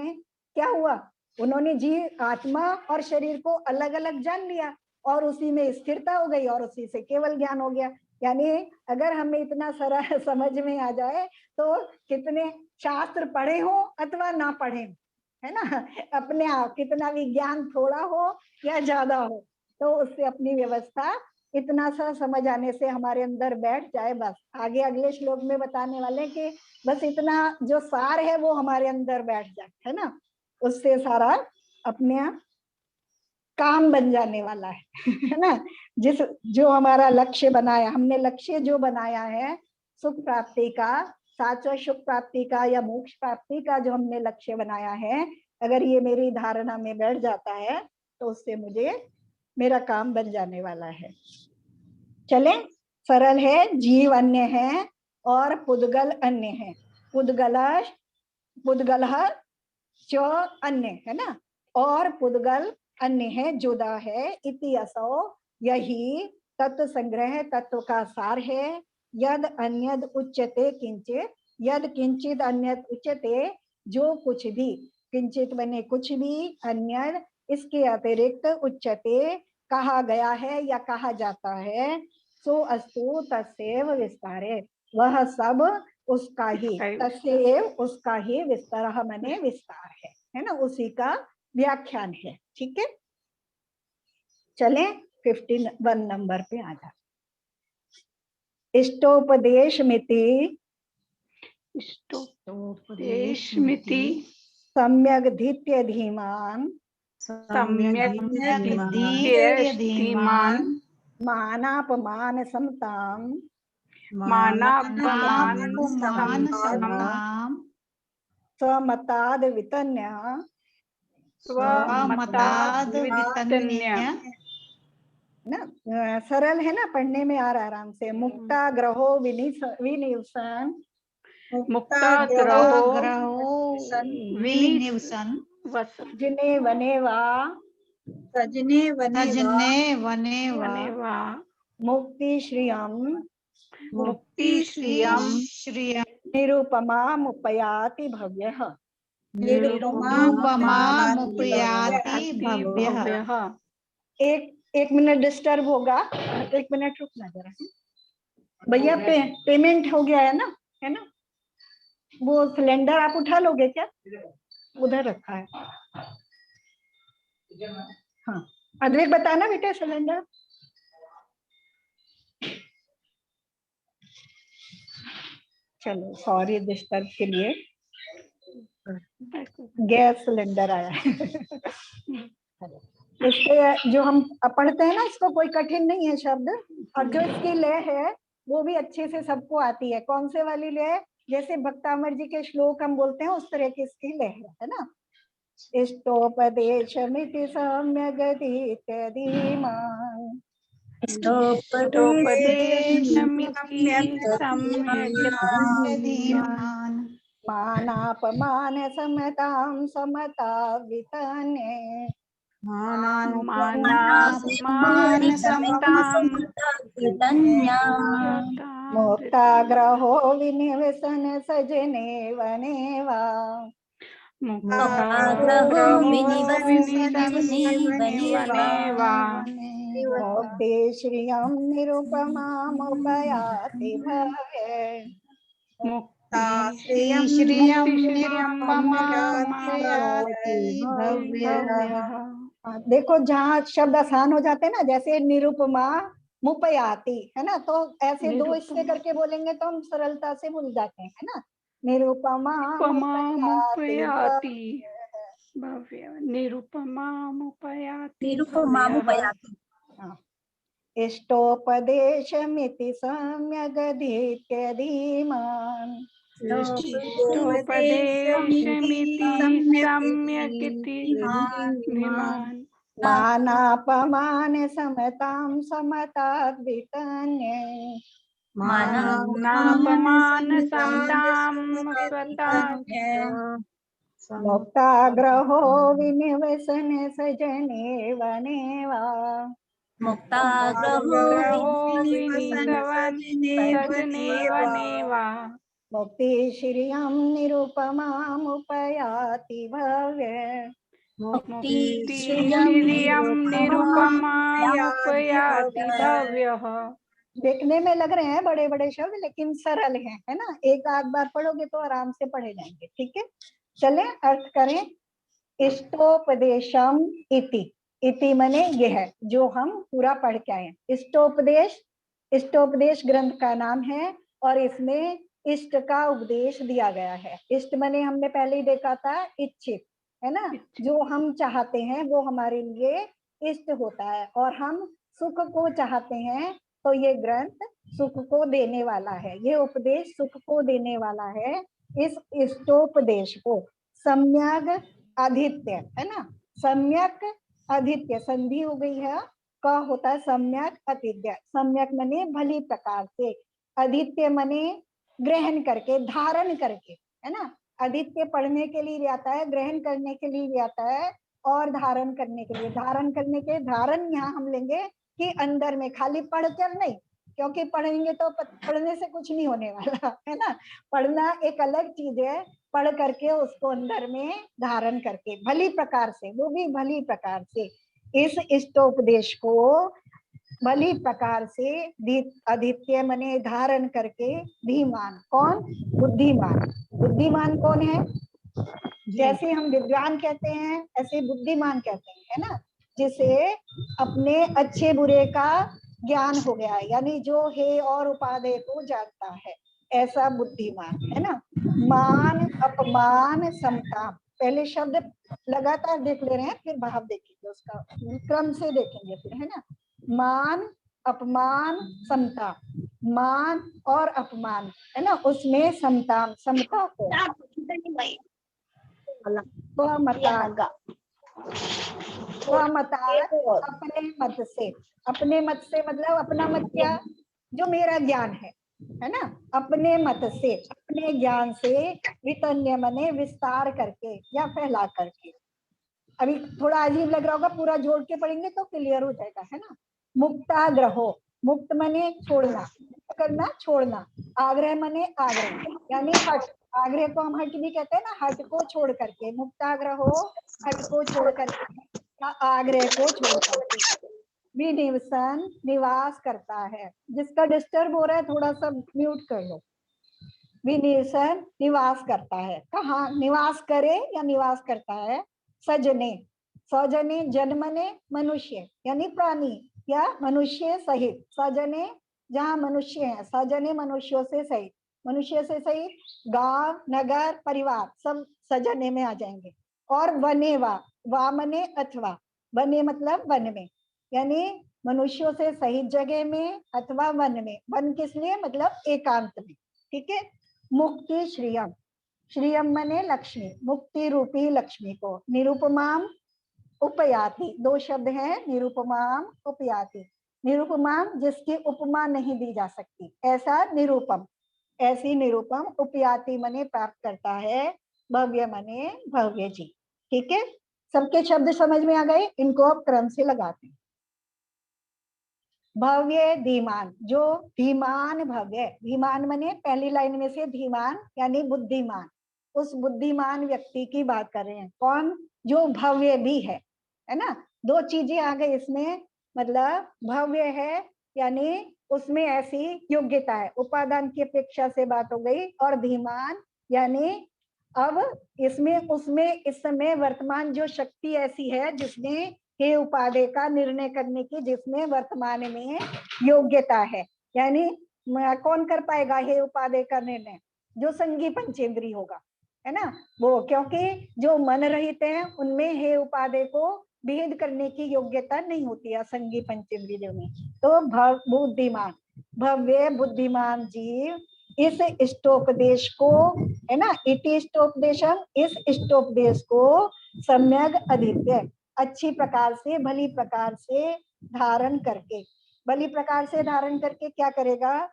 क्या हुआ, उन्होंने जीव आत्मा और शरीर को अलग अलग जान लिया और उसी में स्थिरता हो गई और उसी से केवल ज्ञान हो गया। यानी अगर हमें इतना सारा समझ में आ जाए तो कितने शास्त्र पढ़े हो अथवा ना पढ़े हो, है ना, अपने आप कितना भी ज्ञान थोड़ा हो या ज्यादा हो, तो उससे अपनी व्यवस्था इतना सा समझ आने से हमारे अंदर बैठ जाए, बस आगे अगले श्लोक में बताने वाले कि बस इतना जो सार है वो हमारे अंदर बैठ जाए, है ना, उससे सारा अपने काम बन जाने वाला है ना। जिस जो हमारा लक्ष्य बनाया हमने, लक्ष्य जो बनाया है सुख प्राप्ति का, सात्विक सुख प्राप्ति का या मोक्ष प्राप्ति का जो हमने लक्ष्य बनाया है, अगर ये मेरी धारणा में बैठ जाता है तो उससे मुझे मेरा काम बन जाने वाला है। चले, सरल है, जीव अन्य है और पुद्गल अन्य है। पुद्गल च अन्य है ना, और पुद्गल अन्य है, जुदा है। इति असौ, यही तत्व संग्रह तत्व का सार है। यद अन्यद उच्यते किंचित, यद किंचित अन्यद उच्यते, जो कुछ भी, किंचित बने कुछ भी, अन्यद इसके अतिरिक्त, उच्यते कहा गया है या कहा जाता है, सो अस्तु तस्यैव विस्तारे, वह सब उसका ही, तस्यैव उसका ही, विस्तार माने विस्तार है ना, उसी का व्याख्यान है। ठीक है, चलें 51 नंबर पे आ जा। इष्टोपदेश मिति सम्यक धीत्य धीमान मानापमान समताम स्वमताद वितन्य ना, सरल है ना, पढ़ने में आ रहा आराम से। मुक्ता ग्रहो विनिवसन जिने वनेवा सजने वनेवा मुक्ति श्रियम श्रियम निरुपमा मुपयाति भव्यः। एक मिनट डिस्टर्ब होगा, 1 मिनट रुकना जरा भैया। पेमेंट हो गया है ना, वो सिलेंडर आप उठा लोगे क्या, उधर रखा है। हाँ अद्वैत बताना बेटा, सिलेंडर चलो, सॉरी डिस्टर्ब के लिए। गैस सिलेंडर आया है इससे जो हम पढ़ते हैं ना, इसको कोई कठिन नहीं है शब्द, और जो इसकी लय है वो भी अच्छे से सबको आती है। कौन से वाली लय, जैसे भक्तामर जी के श्लोक हम बोलते हैं उस तरह की इसकी लय है ना। इष्टोपदेशमिति सम्यगधीत्यधीमान् मानापमान समतां समता वितन्ये मुक्ताग्रहो विनिवसन सजने वनेवा मुक्ति श्रियं निरुपमामुपयाति भव्ये। देखो जहाँ शब्द आसान हो जाते हैं ना, जैसे निरुपमा मुपयाति है ना, तो ऐसे दो हिस्से करके बोलेंगे तो हम सरलता से भूल जाते हैं, है ना। निरुपमा मुपयाति इष्टोपदेशमिति सम्यगधीत्यधीमान् मानापमान समतां समताद् वितन्ये मुक्ताग्रहो विनिवसन सजने वने वा। मुक्ताग्रहो विनिवसन सजने वनेवा। मुक्ति श्रियं निरुपमामुपयाति भव्य। मुक्ति श्रियं निरुपमामुपयाति भव्यः। देखने में लग रहे हैं बड़े बड़े शब्द, लेकिन सरल हैं, है ना। एक आध बार पढ़ोगे तो आराम से पढ़े जाएंगे। ठीक है, चले अर्थ करें। इष्टोपदेशम इति, इति मने यह है जो हम पूरा पढ़ के आए। इष्टोपदेश, इष्टोपदेश ग्रंथ का नाम है और इसमें इष्ट का उपदेश दिया गया है। इष्ट मने हमने पहले ही देखा था इच्छित, है ना। जो हम चाहते हैं वो हमारे लिए इष्ट होता है, और हम सुख को चाहते हैं तो ये ग्रंथ सुख को देने वाला है, ये उपदेश सुख को देने वाला है। इस इष्टोपदेश को सम्यक आदित्य, है ना, सम्यक आदित्य संधि हो गई है, का होता है सम्यक आदित्य। सम्यक मने भली प्रकार से, आदित्य मने ग्रहण करके, धारण करके, है ना। आदित्य पढ़ने के लिए भी आता है, ग्रहण करने के लिए भी आता है, और धारण करने के लिए। धारण करने के, धारण यहाँ हम लेंगे कि अंदर में, खाली पढ़कर नहीं, क्योंकि पढ़ेंगे तो पढ़ने से कुछ नहीं होने वाला, है ना। पढ़ना एक अलग चीज है, पढ़ करके उसको अंदर में धारण करके भली प्रकार से, वो भी भली प्रकार से, इस इष्टोपदेश को भली प्रकार से आदित्य मने धारण करके, धीमान कौन, बुद्धिमान। बुद्धिमान कौन है, जैसे हम विद्वान कहते हैं ऐसे बुद्धिमान कहते हैं, है ना। जिसे अपने अच्छे बुरे का ज्ञान हो गया है, यानी जो है और उपादेय को जानता है, ऐसा बुद्धिमान, है ना। मान अपमान समता, पहले शब्द लगातार देख ले रहे हैं, फिर भाव देखेंगे, उसका क्रम से देखेंगे फिर, है ना। मान अपमान समता, मान और अपमान, है ना, उसमें समता, समता को स्वमतात् अपने मत से, अपने मत से मतलब अपना मत क्या, जो मेरा ज्ञान है ना। अपने मत से, अपने ज्ञान से, वितन्य मने विस्तार करके या फैला करके। अभी थोड़ा अजीब लग रहा होगा, पूरा जोड़ के पढ़ेंगे तो क्लियर हो जाएगा, है ना। मुक्ताग्रहो, मुक्त मने छोड़ना, करना छोड़ना, आग्रह मने आग्रह यानी हट, आग्रह को हम हट भी कहते हैं ना, हट को छोड़ करके। मुक्ताग्रहो हट को छोड़ करके या आग्रह को छोड़ करके। विनिवसन निवास करता है, जिसका डिस्टर्ब हो रहा है थोड़ा सा म्यूट कर लो। विनिवसन निवास करता है, कहाँ निवास करे या निवास करता है, सजने, सजने जन्मने मनुष्य यानी प्राणी या मनुष्य सहित, सजने जहाँ मनुष्य है, सजने मनुष्यों से सहित, मनुष्य से सहित गांव नगर परिवार सब सजने में आ जाएंगे। और वने वा मने अथवा, वने मतलब वन में, यानी मनुष्यों से सहित जगह में अथवा वन में। वन किस लिए, मतलब एकांत में। ठीक है। मुक्ति श्रियम, श्रियम मने लक्ष्मी, मुक्ति रूपी लक्ष्मी को। निरुपमाम उपयाति, दो शब्द हैं, निरुपमाम उपयाति। निरुपमाम जिसकी उपमा नहीं दी जा सकती, ऐसा निरूपम, ऐसी निरूपम। उपयाति मने प्राप्त करता है, भव्य मने भव्य जी। ठीक है, सबके शब्द समझ में आ गए, इनको अब क्रम से लगाते हैं। भव्य धीमान, जो धीमान भव्य, धीमान मने पहली लाइन में से धीमान यानी बुद्धिमान, उस बुद्धिमान व्यक्ति की बात कर रहे हैं। कौन, जो भव्य भी है ना। दो चीजें आ गई इसमें, मतलब भव्य है यानी उसमें ऐसी योग्यता है, उपादान की अपेक्षा से बात हो गई। और धीमान यानी अब इसमें उसमें इस समय वर्तमान जो शक्ति ऐसी है जिसमें हे उपादेय का निर्णय करने की, जिसमें वर्तमान में योग्यता है। यानी कौन कर पाएगा हे उपादेय का निर्णय, जो संगी पंचेंद्री होगा, है ना वो, क्योंकि जो मन रहित हैं उनमें हे उपादेय को भेद करने की योग्यता नहीं होती है संगी पंचेंद्रियों में। तो बुद्धिमान, भव्य बुद्धिमान जीव इस इष्टोपदेश को, है ना, इति इष्टोपदेशम, इस इष्टोपदेश को सम्यक आदित्य अच्छी प्रकार से, भली प्रकार से धारण करके, भली प्रकार से धारण करके क्या करेगा,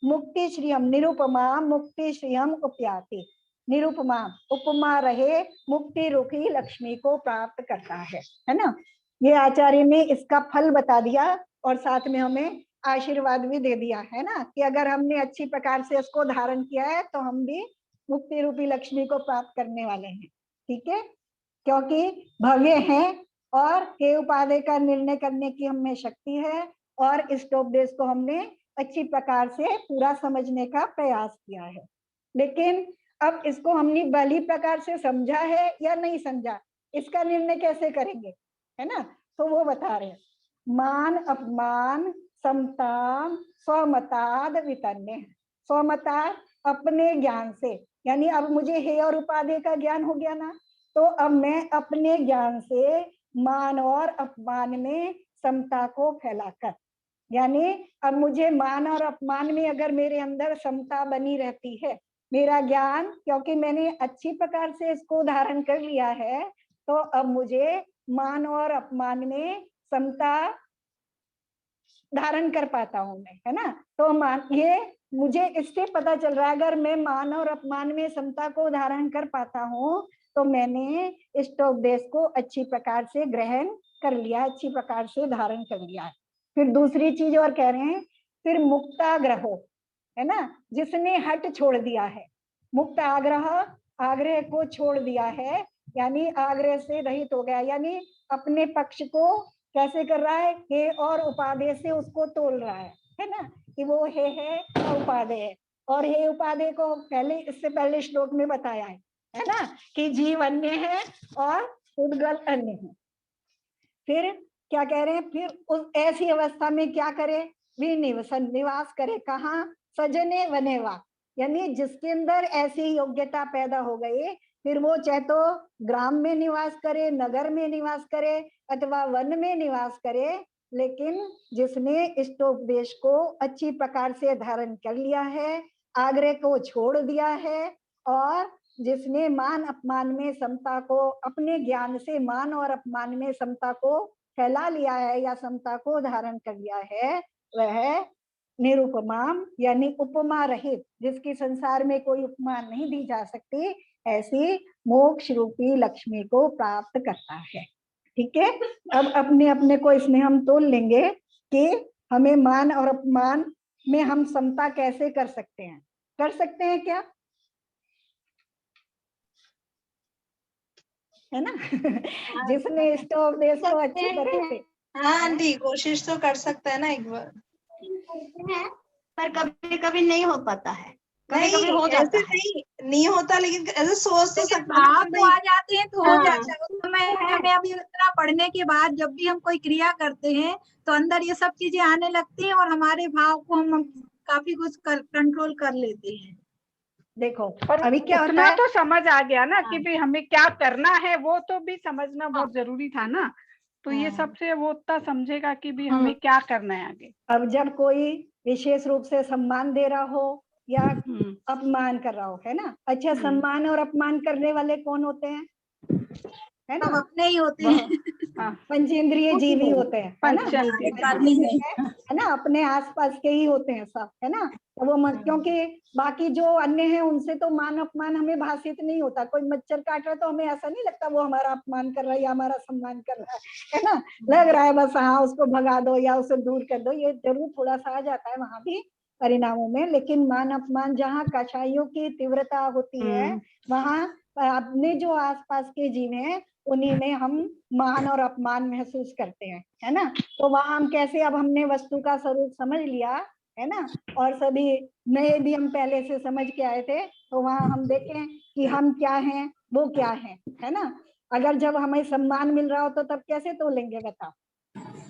मुक्ति श्रियम निरुपमा मुक्ति श्रियम उपयाति, निरुपमा, उपमा रहे मुक्ति रूपी लक्ष्मी को प्राप्त करता है ना। ये आचार्य ने इसका फल बता दिया और साथ में हमें आशीर्वाद भी दे दिया है ना, कि अगर हमने अच्छी प्रकार से इसको धारण किया है तो हम भी मुक्ति रूपी लक्ष्मी को प्राप्त करने वाले हैं। ठीक है, क्योंकि भव्य हैं और हे उपादेय का निर्णय करने की हमें शक्ति है और इष्टोपदेश को हमने अच्छी प्रकार से पूरा समझने का प्रयास किया है। लेकिन अब इसको हमने भली प्रकार से समझा है या नहीं समझा, इसका निर्णय कैसे करेंगे, है ना। तो वो बता रहे हैं, मान अपमान समता स्वमताद वितन्य। स्वमता अपने ज्ञान से, यानी अब मुझे हे और उपादेय का ज्ञान हो गया ना, तो अब मैं अपने ज्ञान से मान और अपमान में समता को फैलाकर, यानी अब मुझे मान और अपमान में अगर मेरे अंदर समता बनी रहती है, मेरा ज्ञान, क्योंकि मैंने अच्छी प्रकार से इसको धारण कर लिया है, तो अब मुझे मान और अपमान में समता धारण कर पाता हूं मैं, है ना। तो मान, ये मुझे इससे पता चल रहा है, अगर मैं मान और अपमान में समता को धारण कर पाता हूँ तो मैंने इष्टोपदेश को अच्छी प्रकार से ग्रहण कर लिया, अच्छी प्रकार से धारण कर लिया है। फिर दूसरी चीज और कह रहे हैं, फिर मुक्ताग्रहो, है ना, जिसने हट छोड़ दिया है, मुक्त आग्रह, आग्रह को छोड़ दिया है, यानी आग्रह से रहित हो गया, यानी अपने पक्ष को कैसे कर रहा है, हे और उपादेय से उसको तोल रहा है ना, कि वो हे है और उपादेय है। और हे उपादेय को पहले, इससे पहले श्लोक में बताया है ना, कि जीव अन्य है और उद्गल अन्य है। फिर क्या कह रहे हैं, फिर उस ऐसी अवस्था में क्या करे, विनिवसन, निवास करे, कहाँ, सजने वनेवा, यानी जिसके अंदर ऐसी योग्यता पैदा हो गई, फिर वो चाहे तो ग्राम में निवास करे, नगर में निवास करे अथवा वन में निवास करे, लेकिन जिसने इष्टोपदेश को अच्छी प्रकार से धारण कर लिया है, आग्रह को छोड़ दिया है, और जिसने मान अपमान में समता को, अपने ज्ञान से मान और अपमान में समता को फैला लिया है या समता को धारण कर लिया है, वह निरुपमाम, यानी उपमा रहित, जिसकी संसार में कोई उपमा नहीं दी जा सकती, ऐसी मोक्ष रूपी लक्ष्मी को प्राप्त करता है। ठीक है, अब अपने अपने को इसमें हम तोल लेंगे कि हमें मान और अपमान में हम समता कैसे कर सकते हैं, कर सकते हैं क्या, है ना। जिसने इष्टोपदेश को अच्छी तरह से, हाँ आंटी, कोशिश तो कर सकते हैं ना एक बार, पर कभी कभी नहीं हो पाता है, कभी नहीं कभी हो ऐसे जाता है, नहीं होता, लेकिन ऐसे सोच तो लेकिन सकते हैं भाव कि तो आ जाते हैं तो हो हाँ। जाता है। उस समय हमें अभी इतना पढ़ने के बाद जब भी हम कोई क्रिया करते हैं तो अंदर ये सब चीजें आने लगती हैं और हमारे भाव को हम काफी कुछ कंट्रोल कर लेते हैं। देखो पर अभी क्या होता उतना है, तो समझ आ गया ना कि हाँ। भाई हमें क्या करना है, वो तो भी समझना बहुत जरूरी था ना। तो ये हाँ। सबसे वो उतना समझेगा कि भी हमें क्या करना है आगे। अब जब कोई विशेष रूप से सम्मान दे रहा हो या हम्म, अपमान कर रहा हो, है ना, अच्छा, सम्मान और अपमान करने वाले कौन होते हैं, है ना, हम अपने ही होते वह हैं। हाँ, पंचेंद्रिय जीवी होते हैं, है ना, पंचेंद्रिय करनी नहीं। है ना, अपने आसपास के ही होते हैं सब, है ना। तो वो क्योंकि बाकी जो अन्य हैं उनसे तो मान अपमान हमें भाषित नहीं होता, कोई मच्छर काट रहा है तो हमें ऐसा नहीं लगता वो हमारा अपमान कर रहा है या हमारा सम्मान कर रहा है ना, लग रहा है बस हाँ उसको भगा दो या उसे दूर कर दो, ये जरूर थोड़ा सा आ जाता है वहां भी परिणामों में। लेकिन मान अपमान जहाँ कषायों की तीव्रता होती है, वहां अपने जो आसपास के जीव हैं उन्हीं में हम मान और अपमान महसूस करते हैं, है ना। तो वहां हम कैसे, अब हमने वस्तु का स्वरूप समझ लिया, है ना, और सभी नए भी हम पहले से समझ के आए थे, तो वहां हम देखें कि हम क्या हैं, वो क्या है ना। अगर जब हमें सम्मान मिल रहा हो तो तब कैसे तोलेंगे बताओ,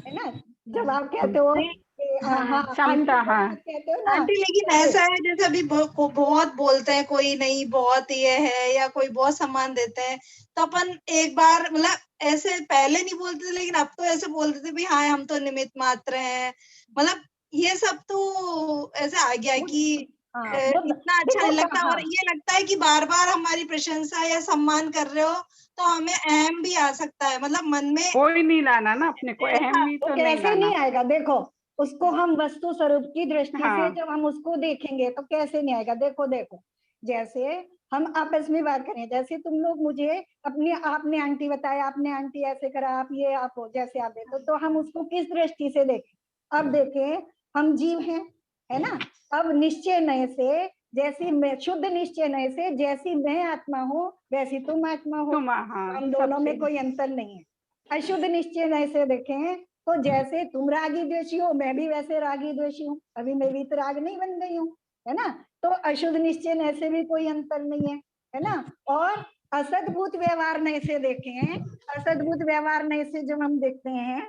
है ना। जब आप कहते हो कि हाँ क्षमता, हाँ कहते हो ना, आंटी, लेकिन ऐसा है जैसे अभी बहुत बोलते हैं कोई, नहीं बहुत ये है, या कोई बहुत सम्मान देते हैं, तो अपन एक बार मतलब ऐसे पहले नहीं बोलते थे, लेकिन अब तो ऐसे बोलते थे भी हाँ हम तो निमित्त मात्र हैं, मतलब ये सब तो ऐसे आ गया कि इतना अच्छा नहीं लगता, और ये लगता है कि बार बार हमारी प्रशंसा या सम्मान कर रहे हो तो हमें अहम भी आ सकता है, मतलब मन में कोई नहीं लाना ना अपने को, अहम ही तो नहीं कैसे लाना। नहीं आएगा, देखो उसको हम वस्तु स्वरूप की दृष्टि हाँ। से जब हम उसको देखेंगे तो कैसे नहीं आएगा। देखो देखो, जैसे हम आपस में बात करें। जैसे तुम लोग मुझे अपने आपने आंटी बताया, आपने आंटी ऐसे करा, आप ये आप हो, जैसे आप देखो तो हम उसको किस दृष्टि से देखें। अब देखें हम जीव हैं, है ना। अब निश्चय नय से, जैसी मैं शुद्ध निश्चय नय से जैसी मैं आत्मा हूँ वैसी तुम आत्मा हो, तुम हाँ हम दोनों में सबसे कोई अंतर नहीं है। अशुद्ध निश्चय नय से देखें तो जैसे तुम रागी द्वेषी हो मैं भी वैसे रागी द्वेषी हूँ, अभी मैं वीतराग नहीं बन गई हूँ, है ना। तो अशुद्ध निश्चय नय से भी कोई अंतर नहीं है ना। और असद्भूत व्यवहार नय से देखें, असद्भूत व्यवहार नय से जब हम देखते हैं,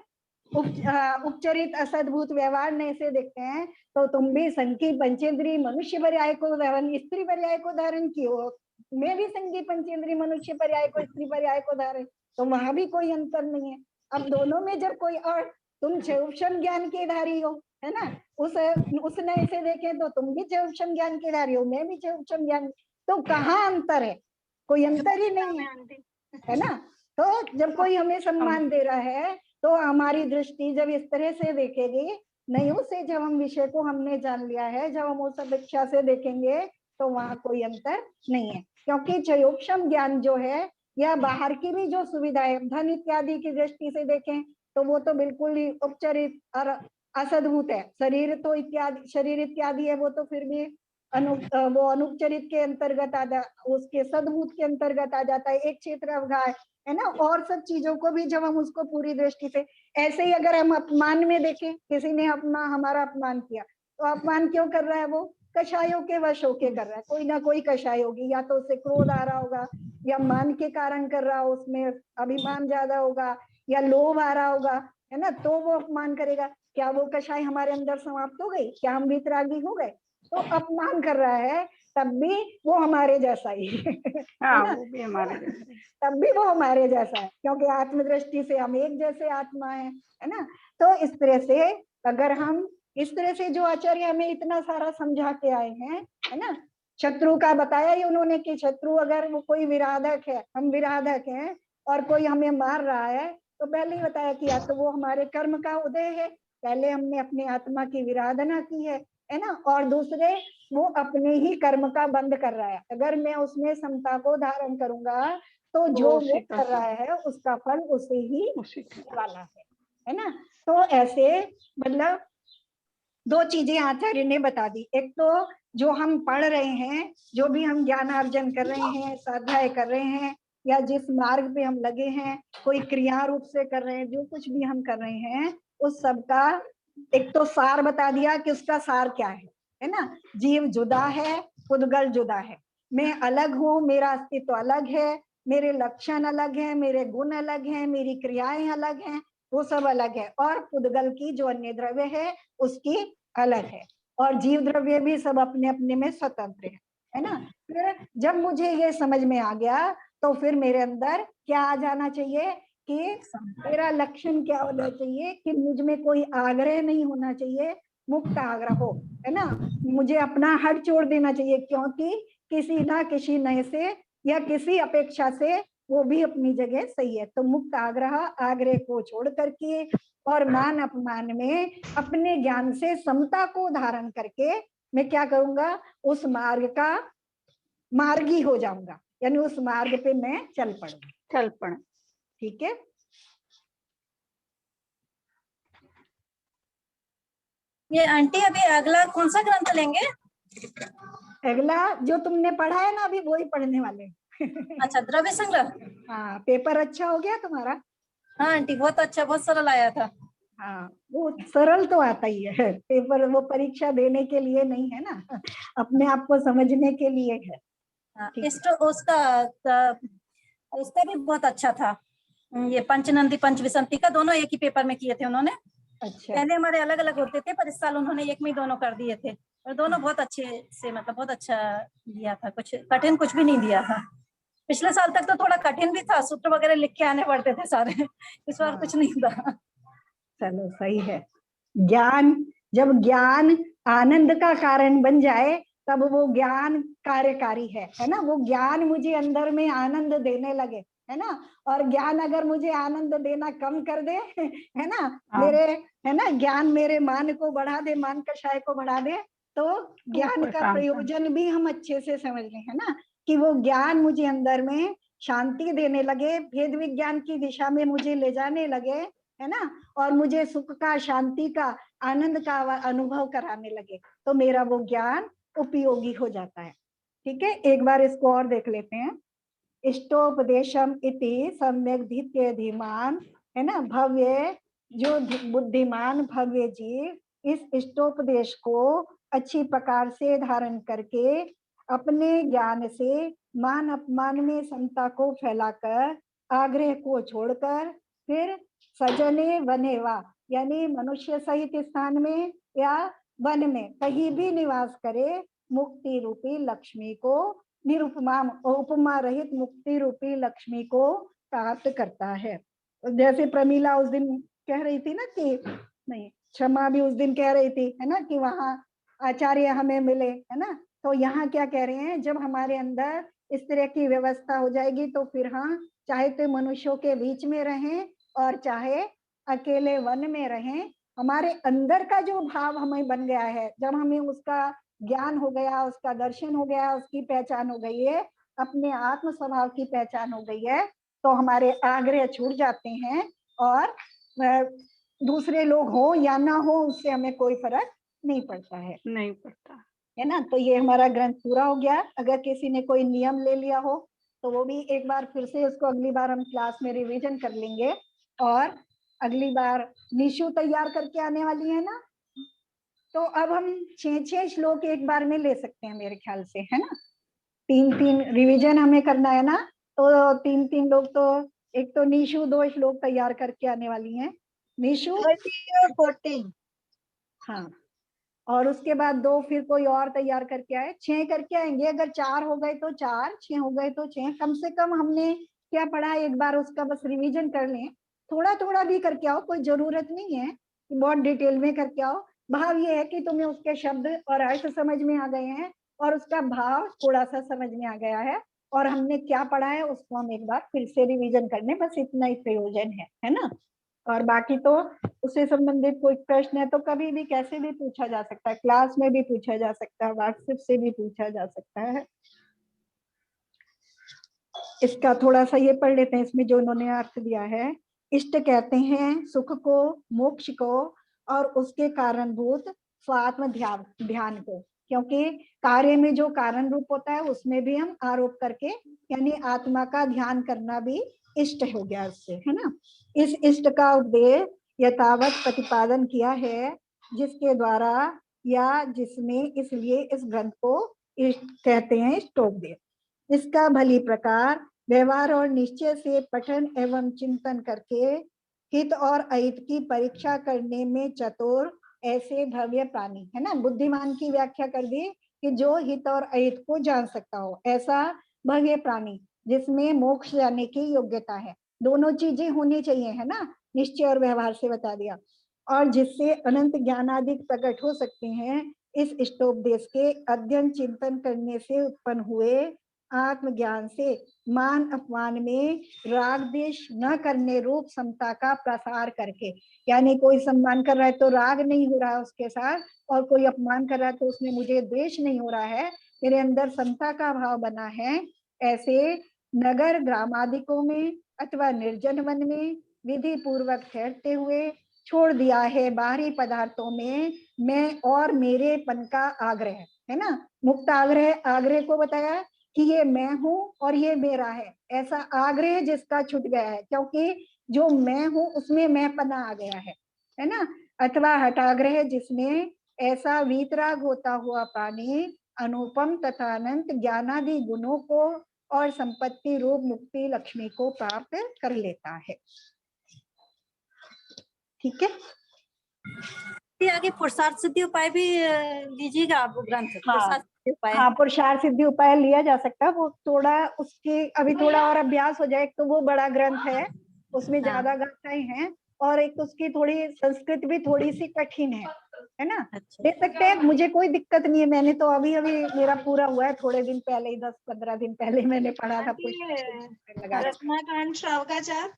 उपचरित असद्भूत व्यवहार नय से देखते हैं तो तुम भी संकी पंचेंद्री मनुष्य पर्याय को धारण, स्त्री पर्याय को धारण की हो, मैं भी संकी पंचेंद्री मनुष्य पर्याय को स्त्री पर्याय को धारण, तो वहां भी कोई अंतर नहीं है। अब दोनों में जब कोई, और तुम क्षयोपम ज्ञान के धारी हो, है ना, उस नय से देखें तो तुम भी क्षयोपम ज्ञान के धारी हो, मैं भी क्षयोपम ज्ञान, तो कहाँ अंतर है, कोई अंतर ही नहीं है ना। तो जब कोई हमें सम्मान दे रहा है तो हमारी दृष्टि जब इस तरह से देखेगी, नहीं उसे जब हम विषय को हमने जान लिया है, जब हम उस अपेक्षा से देखेंगे तो वहां कोई अंतर नहीं है। क्योंकि क्षयोपम ज्ञान जो है या बाहर की भी जो सुविधा है, धन इत्यादि की दृष्टि से देखें तो वो तो बिल्कुल ही उपचरित और असद्भूत है। शरीर तो इत्यादि, शरीर इत्यादि है वो तो फिर भी वो अनुपचरित के अंतर्गत आ जा, उसके सद्भूत के अंतर्गत आ जाता है, एक क्षेत्र अवघाय, है ना। और सब चीजों को भी जब हम उसको पूरी दृष्टि से, ऐसे ही अगर हम अपमान में देखें, किसी ने अपना हमारा अपमान किया तो अपमान क्यों कर रहा है, वो कषायों के वश होके कर रहा है, कोई ना कोई कषाय होगी, या तो उसे क्रोध आ रहा होगा, या मान के कारण कर रहा हो, उसमें अभिमान ज्यादा होगा, या लोभ आ रहा होगा, है ना, तो वो अपमान करेगा। क्या वो कषाय हमारे अंदर समाप्त हो गई, क्या हम वितरागी हो गए, तो अपमान कर रहा है तब भी वो हमारे जैसा ही है हाँ ना, वो भी हमारे जैसे। तब भी वो हमारे जैसा है, क्योंकि आत्मदृष्टि से हम एक जैसे आत्मा है ना। तो इस तरह से अगर हम इस तरह से, जो आचार्य हमें इतना सारा समझा के आए हैं, है ना, शत्रु का बताया ही उन्होंने कि शत्रु अगर वो कोई विराधक है, हम विराधक हैं, और कोई हमें मार रहा है तो पहले ही बताया कि या तो वो हमारे कर्म का उदय है, पहले हमने अपनी आत्मा की विराधना की है ना, और दूसरे वो अपने ही कर्म का बंद कर रहा है। अगर मैं उसमें समता को धारण करूंगा तो जो वो कर रहा है उसका फल उसे ही वाला है ना। तो ऐसे मतलब दो चीजें आचार्य ने बता दी। एक तो जो हम पढ़ रहे हैं, जो भी हम ज्ञान अर्जन कर रहे हैं, स्वाध्याय कर रहे हैं, या जिस मार्ग पे हम लगे हैं, कोई क्रिया रूप से कर रहे हैं, जो कुछ भी हम कर रहे हैं उस सब का एक तो सार बता दिया कि उसका सार क्या है ना। जीव जुदा है, पुद्गल जुदा है, मैं अलग हूँ, मेरा अस्तित्व अलग है, मेरे लक्षण अलग है, मेरे गुण अलग हैं, मेरी क्रियाएं अलग हैं, वो सब अलग है, और पुद्गल की जो अन्य द्रव्य है उसकी अलग है, और जीव द्रव्य भी सब अपने अपने में स्वतंत्र है ना। फिर जब मुझे ये समझ में आ गया तो फिर मेरे अंदर क्या आ जाना चाहिए कि मेरा लक्षण क्या होना चाहिए, कि मुझ में कोई आग्रह नहीं होना चाहिए, मुक्त आग्रह हो, है ना। मुझे अपना हट छोड़ देना चाहिए, क्योंकि किसी ना किसी नए से या किसी अपेक्षा से वो भी अपनी जगह सही है। तो मुक्त आग्रह, आग्रह को छोड़ करके और मान अपमान में अपने ज्ञान से समता को धारण करके मैं क्या करूंगा, उस मार्ग का मार्गी हो जाऊंगा, यानी उस मार्ग पे मैं चल पड़ूंगा। ठीक है। ये आंटी अभी अगला कौन सा ग्रंथ लेंगे? अगला जो तुमने पढ़ा है ना अभी वही पढ़ने वाले अच्छा, द्रव्य संग्रह। हाँ, पेपर अच्छा हो गया तुम्हारा? हाँ आंटी बहुत अच्छा, बहुत सरल आया था। हाँ, वो सरल तो आता ही है, पेपर वो परीक्षा देने के लिए नहीं है ना, अपने आप को समझने के लिए है। हाँ, उसका भी बहुत अच्छा था। ये पंचनंदी पंचविसंति का दोनों एक ही पेपर में किए थे उन्होंने। अच्छा। पहले हमारे अलग अलग होते थे, पर इस साल उन्होंने एक में ही दोनों कर दिए थे, और दोनों बहुत अच्छे से, मतलब बहुत अच्छा दिया था, कुछ कठिन कुछ भी नहीं दिया था। पिछले साल तक तो थोड़ा कठिन भी था, सूत्र वगैरह लिख के आने पड़ते थे सारे, इस बार कुछ नहीं था। चलो सही है। ज्ञान, जब ज्ञान आनंद का कारण बन जाए तब वो ज्ञान कार्यकारी है ना। वो ज्ञान मुझे अंदर में आनंद देने लगे, है ना, और ज्ञान अगर मुझे आनंद देना कम कर दे, है ना, मेरे, है ना, ज्ञान मेरे मान को बढ़ा दे, मान कषाय को बढ़ा दे, तो ज्ञान का प्रयोजन भी हम अच्छे से समझ लें, है ना। कि वो ज्ञान मुझे अंदर में शांति देने लगे, भेद विज्ञान की दिशा में मुझे ले जाने लगे, है ना, और मुझे सुख का, शांति का, आनंद का अनुभव कराने लगे, तो मेरा वो ज्ञान उपयोगी हो जाता है। ठीक है, एक बार इसको और देख लेते हैं। इष्टोपदेशम इति सम्यक धित्य धीमान, है ना, भव्य, जो बुद्धिमान भव्य जीव इस इष्टोपदेश को अच्छी प्रकार से धारण करके अपने ज्ञान से मान अपमान में समता को फैलाकर, आग्रह को छोड़कर, फिर सजने वनेवा, यानी मनुष्य सहित स्थान में या वन में कहीं भी निवास करे, मुक्ति रूपी लक्ष्मी को, निरुपमा उपमा रहित मुक्ति रूपी लक्ष्मी को प्राप्त करता है। जैसे प्रमीला उस दिन कह रही थी ना कि नहीं, क्षमा भी उस दिन कह रही थी, है ना, कि वहाँ आचार्य हमें मिले, है ना, तो यहाँ क्या कह रहे हैं, जब हमारे अंदर इस तरह की व्यवस्था हो जाएगी तो फिर हाँ, चाहे तो मनुष्यों के बीच में रहें और चाहे अकेले वन में रहें, हमारे अंदर का जो भाव हमें बन गया है, जब हमें उसका ज्ञान हो गया, उसका दर्शन हो गया, उसकी पहचान हो गई है, अपने आत्म स्वभाव की पहचान हो गई है, तो हमारे आग्रह छूट जाते हैं और दूसरे लोग हो या ना हो उससे हमें कोई फर्क नहीं पड़ता है, नहीं पड़ता, है ना। तो ये हमारा ग्रंथ पूरा हो गया। अगर किसी ने कोई नियम ले लिया हो तो वो भी एक बार फिर से उसको अगली बार हम क्लास में रिवीजन कर लेंगे, और अगली बार निशु तैयार करके आने वाली है ना, तो अब हम 6 श्लोक एक बार में ले सकते हैं मेरे ख्याल से, है ना। 3 रिवीजन हमें करना है ना, तो 3 लोग, तो एक तो निशु 2 श्लोक तैयार करके आने वाली हैं, निशु 14। हाँ, और उसके बाद 2 फिर कोई और तैयार करके आए, 6 करके आएंगे। अगर 4 हो गए तो 4, 6 हो गए तो 6, कम से कम हमने क्या पढ़ा एक बार उसका बस रिवीजन कर लें। थोड़ा थोड़ा भी करके आओ, कोई जरूरत नहीं है कि बहुत डिटेल में करके आओ। भाव ये है कि तुम्हें उसके शब्द और अर्थ समझ में आ गए हैं और उसका भाव थोड़ा सा समझ में आ गया है, और हमने क्या पढ़ा है उसको हम एक बार फिर से रिवीजन करने, बस इतना ही प्रयोजन है ना। और बाकी तो उससे संबंधित कोई प्रश्न है तो कभी भी कैसे भी पूछा जा सकता है, क्लास में भी पूछा जा सकता है, व्हाट्सएप से भी पूछा जा सकता है। इसका थोड़ा सा ये पढ़ लेते हैं, इसमें जो उन्होंने अर्थ दिया है। इष्ट कहते हैं सुख को, मोक्ष को और उसके कारणभूत स्वात्म ध्यान को, क्योंकि कार्य में जो कारण रूप होता है उसमें भी हम आरोप करके, यानी आत्मा का ध्यान करना भी इष्ट हो गया इससे, है ना। इस इष्ट का उपदेश यथावत प्रतिपादन किया है, जिसके द्वारा या जिसमें, इसलिए इस ग्रंथ को इष्ट कहते हैं, इष्टोपदेश। इसका भली प्रकार व्यवहार और निश्चय से पठन एवं चिंतन करके हित और अहित की परीक्षा करने में चतुर ऐसे भव्य प्राणी, है ना, बुद्धिमान की व्याख्या कर दी कि जो हित और अहित को जान सकता हो, ऐसा भव्य प्राणी जिसमें मोक्ष जाने की योग्यता है। दोनों चीजें होनी चाहिए, है ना, निश्चय और व्यवहार से बता दिया, और जिससे अनंत ज्ञानादिक प्रकट हो सकते हैं। इस इष्टोपदेश के अध्ययन चिंतन करने से उत्पन्न हुए आत्मज्ञान से मान अपमान में राग द्वेष न करने रूप समता का प्रसार करके, यानी कोई सम्मान कर रहा है तो राग नहीं हो रहा है उसके साथ, और कोई अपमान कर रहा है तो उसमें मुझे द्वेष नहीं हो रहा है, मेरे अंदर समता का भाव बना है। ऐसे नगर ग्रामादिकों में अथवा निर्जन वन में विधि पूर्वक ठहरते हुए छोड़ दिया है बाहरी पदार्थों में मैं और मेरेपन का आग्रह, है ना। मुक्त आग्रह को बताया कि ये मैं हूं और ये मेरा है, ऐसा आग्रह जिसका छूट गया है, क्योंकि जो मैं हूं उसमें मैं पना आ गया है ना। अथवा हटाग्रह जिसमें ऐसा वीतराग होता हुआ प्राणी अनुपम तथा अनंत ज्ञानादि गुणों को और संपत्ति रूप मुक्ति लक्ष्मी को प्राप्त कर लेता है। ठीक है, ये आगे पुरुषार्थ सिद्धि उपाय भी लीजिएगा आप ग्रंथ, पुरुषार्थ सिद्धि उपाय। हाँ, पुरुषार्थ सिद्धि उपाय लिया जा सकता है, वो थोड़ा उसके अभी थोड़ा और अभ्यास हो जाए। तो वो बड़ा ग्रंथ है, उसमें ज्यादा गाथाएं हैं, और एक उसकी थोड़ी संस्कृत भी थोड़ी सी कठिन है ना। अच्छा, ले सकते हैं, मुझे कोई दिक्कत नहीं है। मैंने तो अभी मेरा पूरा हुआ है, थोड़े दिन पहले ही, 10-15 दिन पहले मैंने पढ़ा था। रत्नाकांड श्रावकाचार,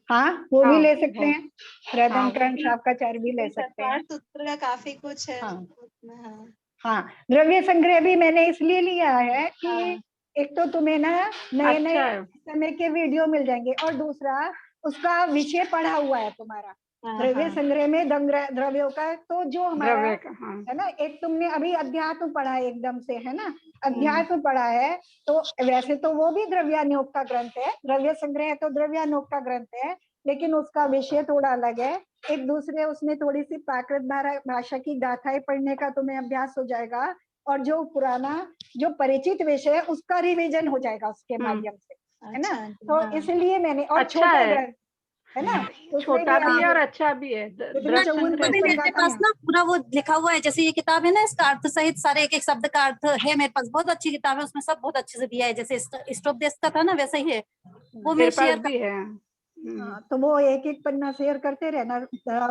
हाँ, वो भी हाँ, ले सकते हैं, रत्नाकांड भी श्रावकाचार भी ले सकते हैं। सूत्र का काफी कुछ है हाँ। उसमें। हाँ, हाँ, द्रव्य संग्रह भी मैंने इसलिए लिया है कि एक तो तुम्हें ना नए नए अच्छा है। समय के वीडियो मिल जाएंगे, और दूसरा उसका विषय पढ़ा हुआ है तुम्हारा हाँ, द्रव्य हाँ, संग्रह में द्रव्यों का। तो जो हमारा द्रव्य का, हाँ। है ना, एक तुमने अभी अध्यात्म पढ़ा है एकदम से, है ना, अध्यात्म पढ़ा है। तो वैसे तो वो भी द्रव्यानुयोग का ग्रंथ है, द्रव्य संग्रह तो द्रव्यानुयोग का ग्रंथ है, लेकिन उसका विषय थोड़ा अलग है। एक दूसरे उसमें थोड़ी सी प्राकृत भाषा की गाथाएं पढ़ने का तुम्हें अभ्यास हो जाएगा, और जो पुराना जो परिचित विषय है उसका रिवीजन हो जाएगा उसके माध्यम से, है ना। तो इसलिए मैंने, और अच्छा छोटा है। ग्रंथ है ना, उसमें छोटा भी है और अभी अच्छा भी है। इसमें द्रव्य 54 संग्रह अभी तो मेरे पास ना पूरा वो लिखा हुआ है, जैसे ये किताब है ना, इसका अर्थ सहित सारे एक एक शब्द का अर्थ है मेरे पास। बहुत अच्छी किताब है, उसमें सब बहुत अच्छे से दिया है, जैसे स्टोपदेश का था ना वैसा ही है वो। मैं मेरे पास शेयर भी है। हाँ, तो वो एक एक पन्ना शेयर करते रहना।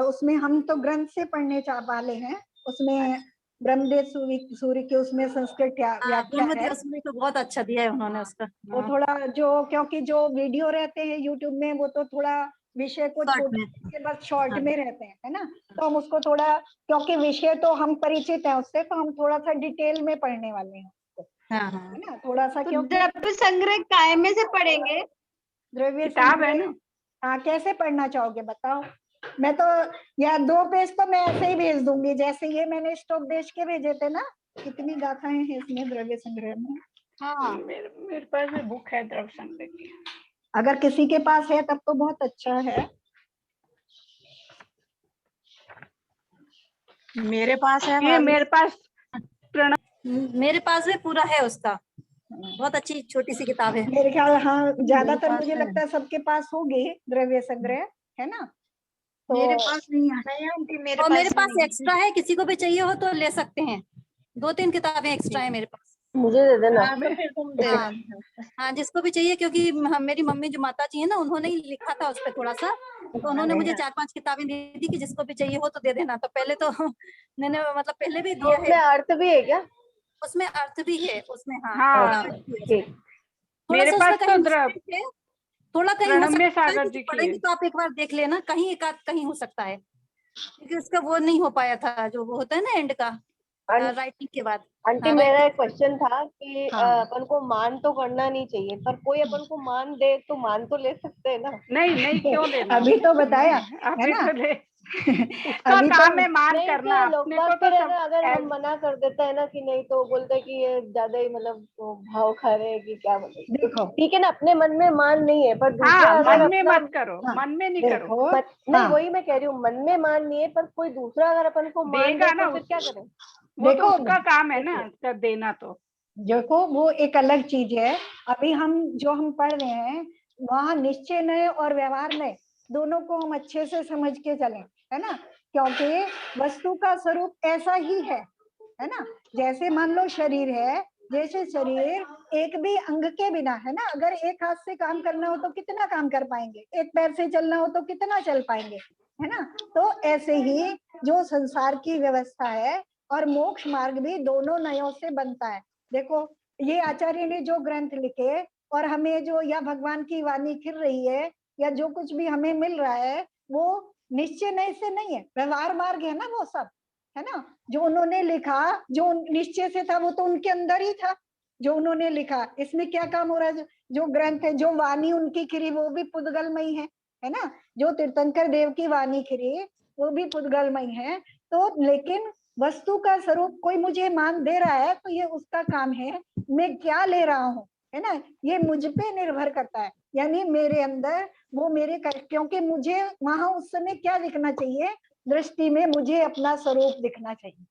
उसमें हम तो ग्रंथ से पढ़ने वाले हैं। उसमें ब्रह्मदेव सूर्य के उसमें संस्कृत व्याख्या है। उसमें तो बहुत अच्छा दिया है उन्होंने उसका। वो थोड़ा जो, क्योंकि जो वीडियो रहते हैं यूट्यूब में वो तो थोड़ा विषय को शॉर्ट छोड़ में। के बस शॉर्ट हाँ। में रहते हैं, है ना। तो हम उसको थोड़ा, क्योंकि विषय तो हम परिचित हैं उससे, तो हम थोड़ा सा डिटेल में पढ़ने वाले हैं उसको, हाँ, हाँ। है ना, थोड़ा सा। तो क्योंकि द्रव्य संग्रह काय में से पढ़ेंगे? द्रव्य किताब है संग्रह, ना। हाँ, कैसे पढ़ना चाहोगे बताओ। मैं तो, या 2 पेज तो मैं ऐसे ही भेज दूंगी, जैसे ये मैंने स्टोपदेश के भेजे थे ना। कितनी गाथाएं हैं इसमें द्रव्य संग्रह में। हाँ, मेरे पास भी बुक है द्रव्य संग्रह की। अगर किसी के पास है तब तो बहुत अच्छा है। मेरे पास है ये मेरे पास मेरे पास भी पूरा है उसका, बहुत अच्छी छोटी सी किताब है। मेरे ख्याल, हाँ, ज्यादातर पास मुझे है। लगता है सबके पास होगी द्रव्य संग्रह, है ना। तो मेरे पास नहीं है ना आंटी, मेरे और पास मेरे पास नहीं है। एक्स्ट्रा है, किसी को भी चाहिए हो तो ले सकते हैं। 2-3 किताबें एक्स्ट्रा है मेरे पास। मुझे दे देना। हाँ तो फिर तुम दे हाँ, देना। हाँ, जिसको भी चाहिए, क्योंकि मेरी मम्मी जो माता जी है ना, उन्होंने ही लिखा था उस पर थोड़ा सा, तो उन्होंने मुझे 4-5 किताबें दे दी कि जिसको भी चाहिए हो तो दे देना। तो पहले तो मैंने मतलब पहले भी तो दिया उसमें है। अर्थ भी है क्या? उसमें अर्थ भी है उसमें, हाँ, हाँ, थोड़ा अर्थ भी है उसमें। ठीक। थोड़ा मेरे सा पास उसमें तो कहीं मिस्टेक है, थोड़ा कहीं हो प्रणम्य सकता है सागर कि जी जो की पढ़ेंगे है। तो आप एक बार देख लेना, कहीं एक आध कहीं हो सकता है, क्योंकि उसका वो नहीं हो पाया था जो वो होता है ना एंड का, राइटिंग के बाद। आंटी हाँ, मेरा राइटिंग एक क्वेश्चन था कि हाँ, अपन को मान तो करना नहीं चाहिए, पर कोई अपन को मान दे तो मान तो ले सकते हैं ना। नहीं नहीं, क्यों लेना। अभी तो बताया, है अभी ना। तो ले, उसका अभी तो काम है मान नहीं करना, तो लोग अपने बाग को तो फिर है सब ना, अगर हम ऐस- मना कर देते हैं ना कि नहीं, तो बोलते हैं कि ये ज्यादा ही मतलब वो भाव खा रहे हैं कि क्या, मतलब देखो, ठीक है ना, अपने मन में मान नहीं है, पर दूसरा हाँ, अगर मन में अपना मत करो, हाँ, मन में नहीं करो। देखो, नहीं, हाँ, वही मैं कह रही हूँ, मन में मान नहीं है, पर कोई दूसरा अगर अपन को मान दे देगा ना तो फिर क्या करें? वो तो देखो, उसका काम है ना कर देना। तो देखो, वो एक अलग चीज है। अभी हम जो हम पढ़ रहे हैं, वहां निश्चय नय और व्यवहार नय दोनों को हम अच्छे से समझ के चलें, है ना, क्योंकि वस्तु का स्वरूप ऐसा ही है ना। जैसे मान लो शरीर है, जैसे शरीर एक भी अंग के बिना, है ना, अगर एक हाथ से काम करना हो तो कितना काम कर पाएंगे, एक पैर से चलना हो तो कितना चल पाएंगे, है ना। तो ऐसे ही जो संसार की व्यवस्था है और मोक्ष मार्ग भी दोनों नयों से बनता है। देखो, ये आचार्य ने जो ग्रंथ लिखे, और हमें जो, या भगवान की वाणी खिल रही है, या जो कुछ भी हमें मिल रहा है, वो निश्चय नहीं से नहीं है, व्यवहार मार्ग है ना वो सब, है ना। जो उन्होंने लिखा, जो निश्चय से था वो तो उनके अंदर ही था, जो उन्होंने लिखा। इसमें क्या काम हो रहा है, जो ग्रंथ है, जो वाणी उनकी खिरी वो भी पुद्गलमयी है ना। जो तीर्थंकर देव की वाणी खिरी वो भी पुद्गलमयी है। तो लेकिन वस्तु का स्वरूप कोई मुझे मान दे रहा है तो ये उसका काम है, मैं क्या ले रहा हूँ, है ना, ये मुझ पे निर्भर करता है। यानी मेरे अंदर वो क्योंकि मुझे वहां उस समय क्या दिखना चाहिए, दृष्टि में मुझे अपना स्वरूप दिखना चाहिए,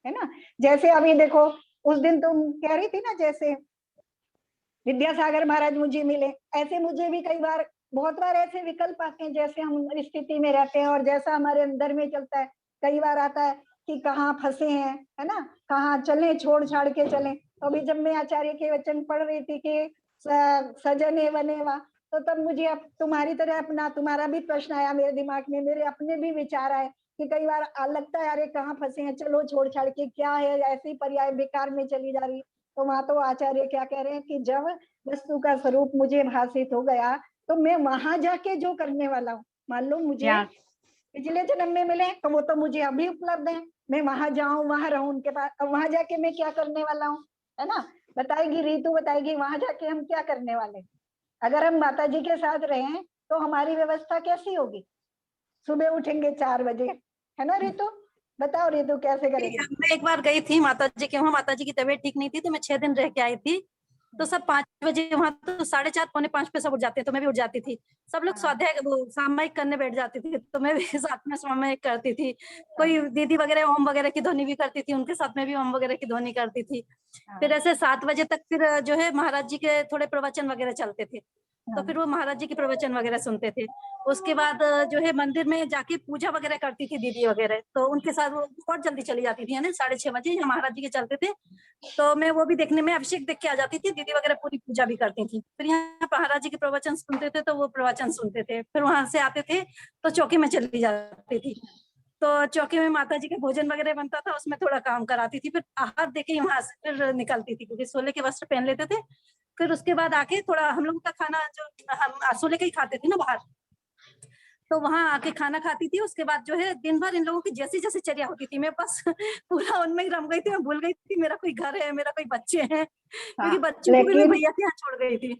है ना। जैसे अभी देखो, उस दिन तुम कह रही थी ना, जैसे विद्यासागर महाराज मुझे मिले, ऐसे मुझे भी कई बार, बहुत बार ऐसे विकल्प आते हैं, जैसे हम स्थिति में रहते हैं और जैसा हमारे अंदर में चलता है। कई बार आता है कि कहाँ फंसे हैं, है ना, कहाँ चले, छोड़ छाड़ के चले। तो अभी जब मैं आचार्य के वचन पढ़ रही थी कि सजने बनेवा, तो तब मुझे अब तुम्हारी तरह तुम्हारा भी प्रश्न आया मेरे दिमाग में, मेरे अपने भी विचार आए कि कई बार लगता है अरे कहाँ फंसे हैं, चलो छोड़ छाड़ के, क्या है, ऐसी पर्याय बेकार में चली जा रही। तो वहां तो आचार्य क्या कह रहे हैं कि जब वस्तु का स्वरूप मुझे भाषित हो गया, तो मैं वहां जाके जो करने वाला हूँ, मान लो मुझे पिछले जन्म में मिले तो वो तो मुझे अभी उपलब्ध है, मैं वहां जाऊं, वहां रहूं उनके पास, अब वहां जाके मैं क्या करने वाला हूँ, है ना। बताएगी, रीतु बताएगी वहां जाके हम क्या करने वाले। अगर हम माता जी के साथ रहें तो हमारी व्यवस्था कैसी होगी। सुबह उठेंगे 4 बजे, है ना रीतु? बताओ रीतु कैसे करेंगे। मैं एक बार गई थी माता जी के वहाँ, माता जी की तबीयत ठीक नहीं थी तो मैं 6 दिन रह के आई थी। तो सब 5 बजे वहाँ, तो 4:30 पौने 5 पे सब उठ जाते हैं, तो मैं भी उठ जाती थी। सब लोग स्वाध्याय वो सामायिक करने बैठ जाती थी, तो मैं भी साथ में सामायिक करती थी। कोई दीदी वगैरह ओम वगैरह की ध्वनि भी करती थी, उनके साथ में भी ओम वगैरह की ध्वनि करती थी। फिर ऐसे 7 बजे तक फिर जो है महाराज जी के थोड़े प्रवचन वगैरह चलते थे, तो फिर वो महाराज जी के प्रवचन वगैरह सुनते थे। उसके बाद जो है मंदिर में जाके पूजा वगैरह करती थी दीदी वगैरह, तो उनके साथ वो बहुत जल्दी चली जाती थी, है ना 6:30 बजे यहाँ महाराज जी के चलते थे, तो मैं वो भी देखने में अभिषेक देख के आ जाती थी। दीदी वगैरह पूरी पूजा भी करती थी। फिर यहाँ महाराज जी के प्रवचन सुनते थे, तो वो प्रवचन सुनते थे। फिर वहां से आते थे तो चौकी में चली जाती थी, तो चौकी में माता जी का भोजन वगैरह बनता था, उसमें थोड़ा काम कराती थी। फिर आहार देके वहां से फिर निकलती थी, क्योंकि सोले के वस्त्र पहन लेते थे। फिर उसके बाद आके थोड़ा हम लोग का खाना, जो हम सोले का ही खाते थे ना बाहर, तो वहां आके खाना खाती थी। उसके बाद जो है दिन भर इन लोगों की जैसी जैसी चर्या होती थी, मैं बस पूरा उनमें ही रम गई थी। मैं भूल गई थी मेरा कोई घर है, मेरा कोई बच्चे हैं, क्योंकि बच्चों को भी मैं लेकिन भैया के यहाँ छोड़ गई थी।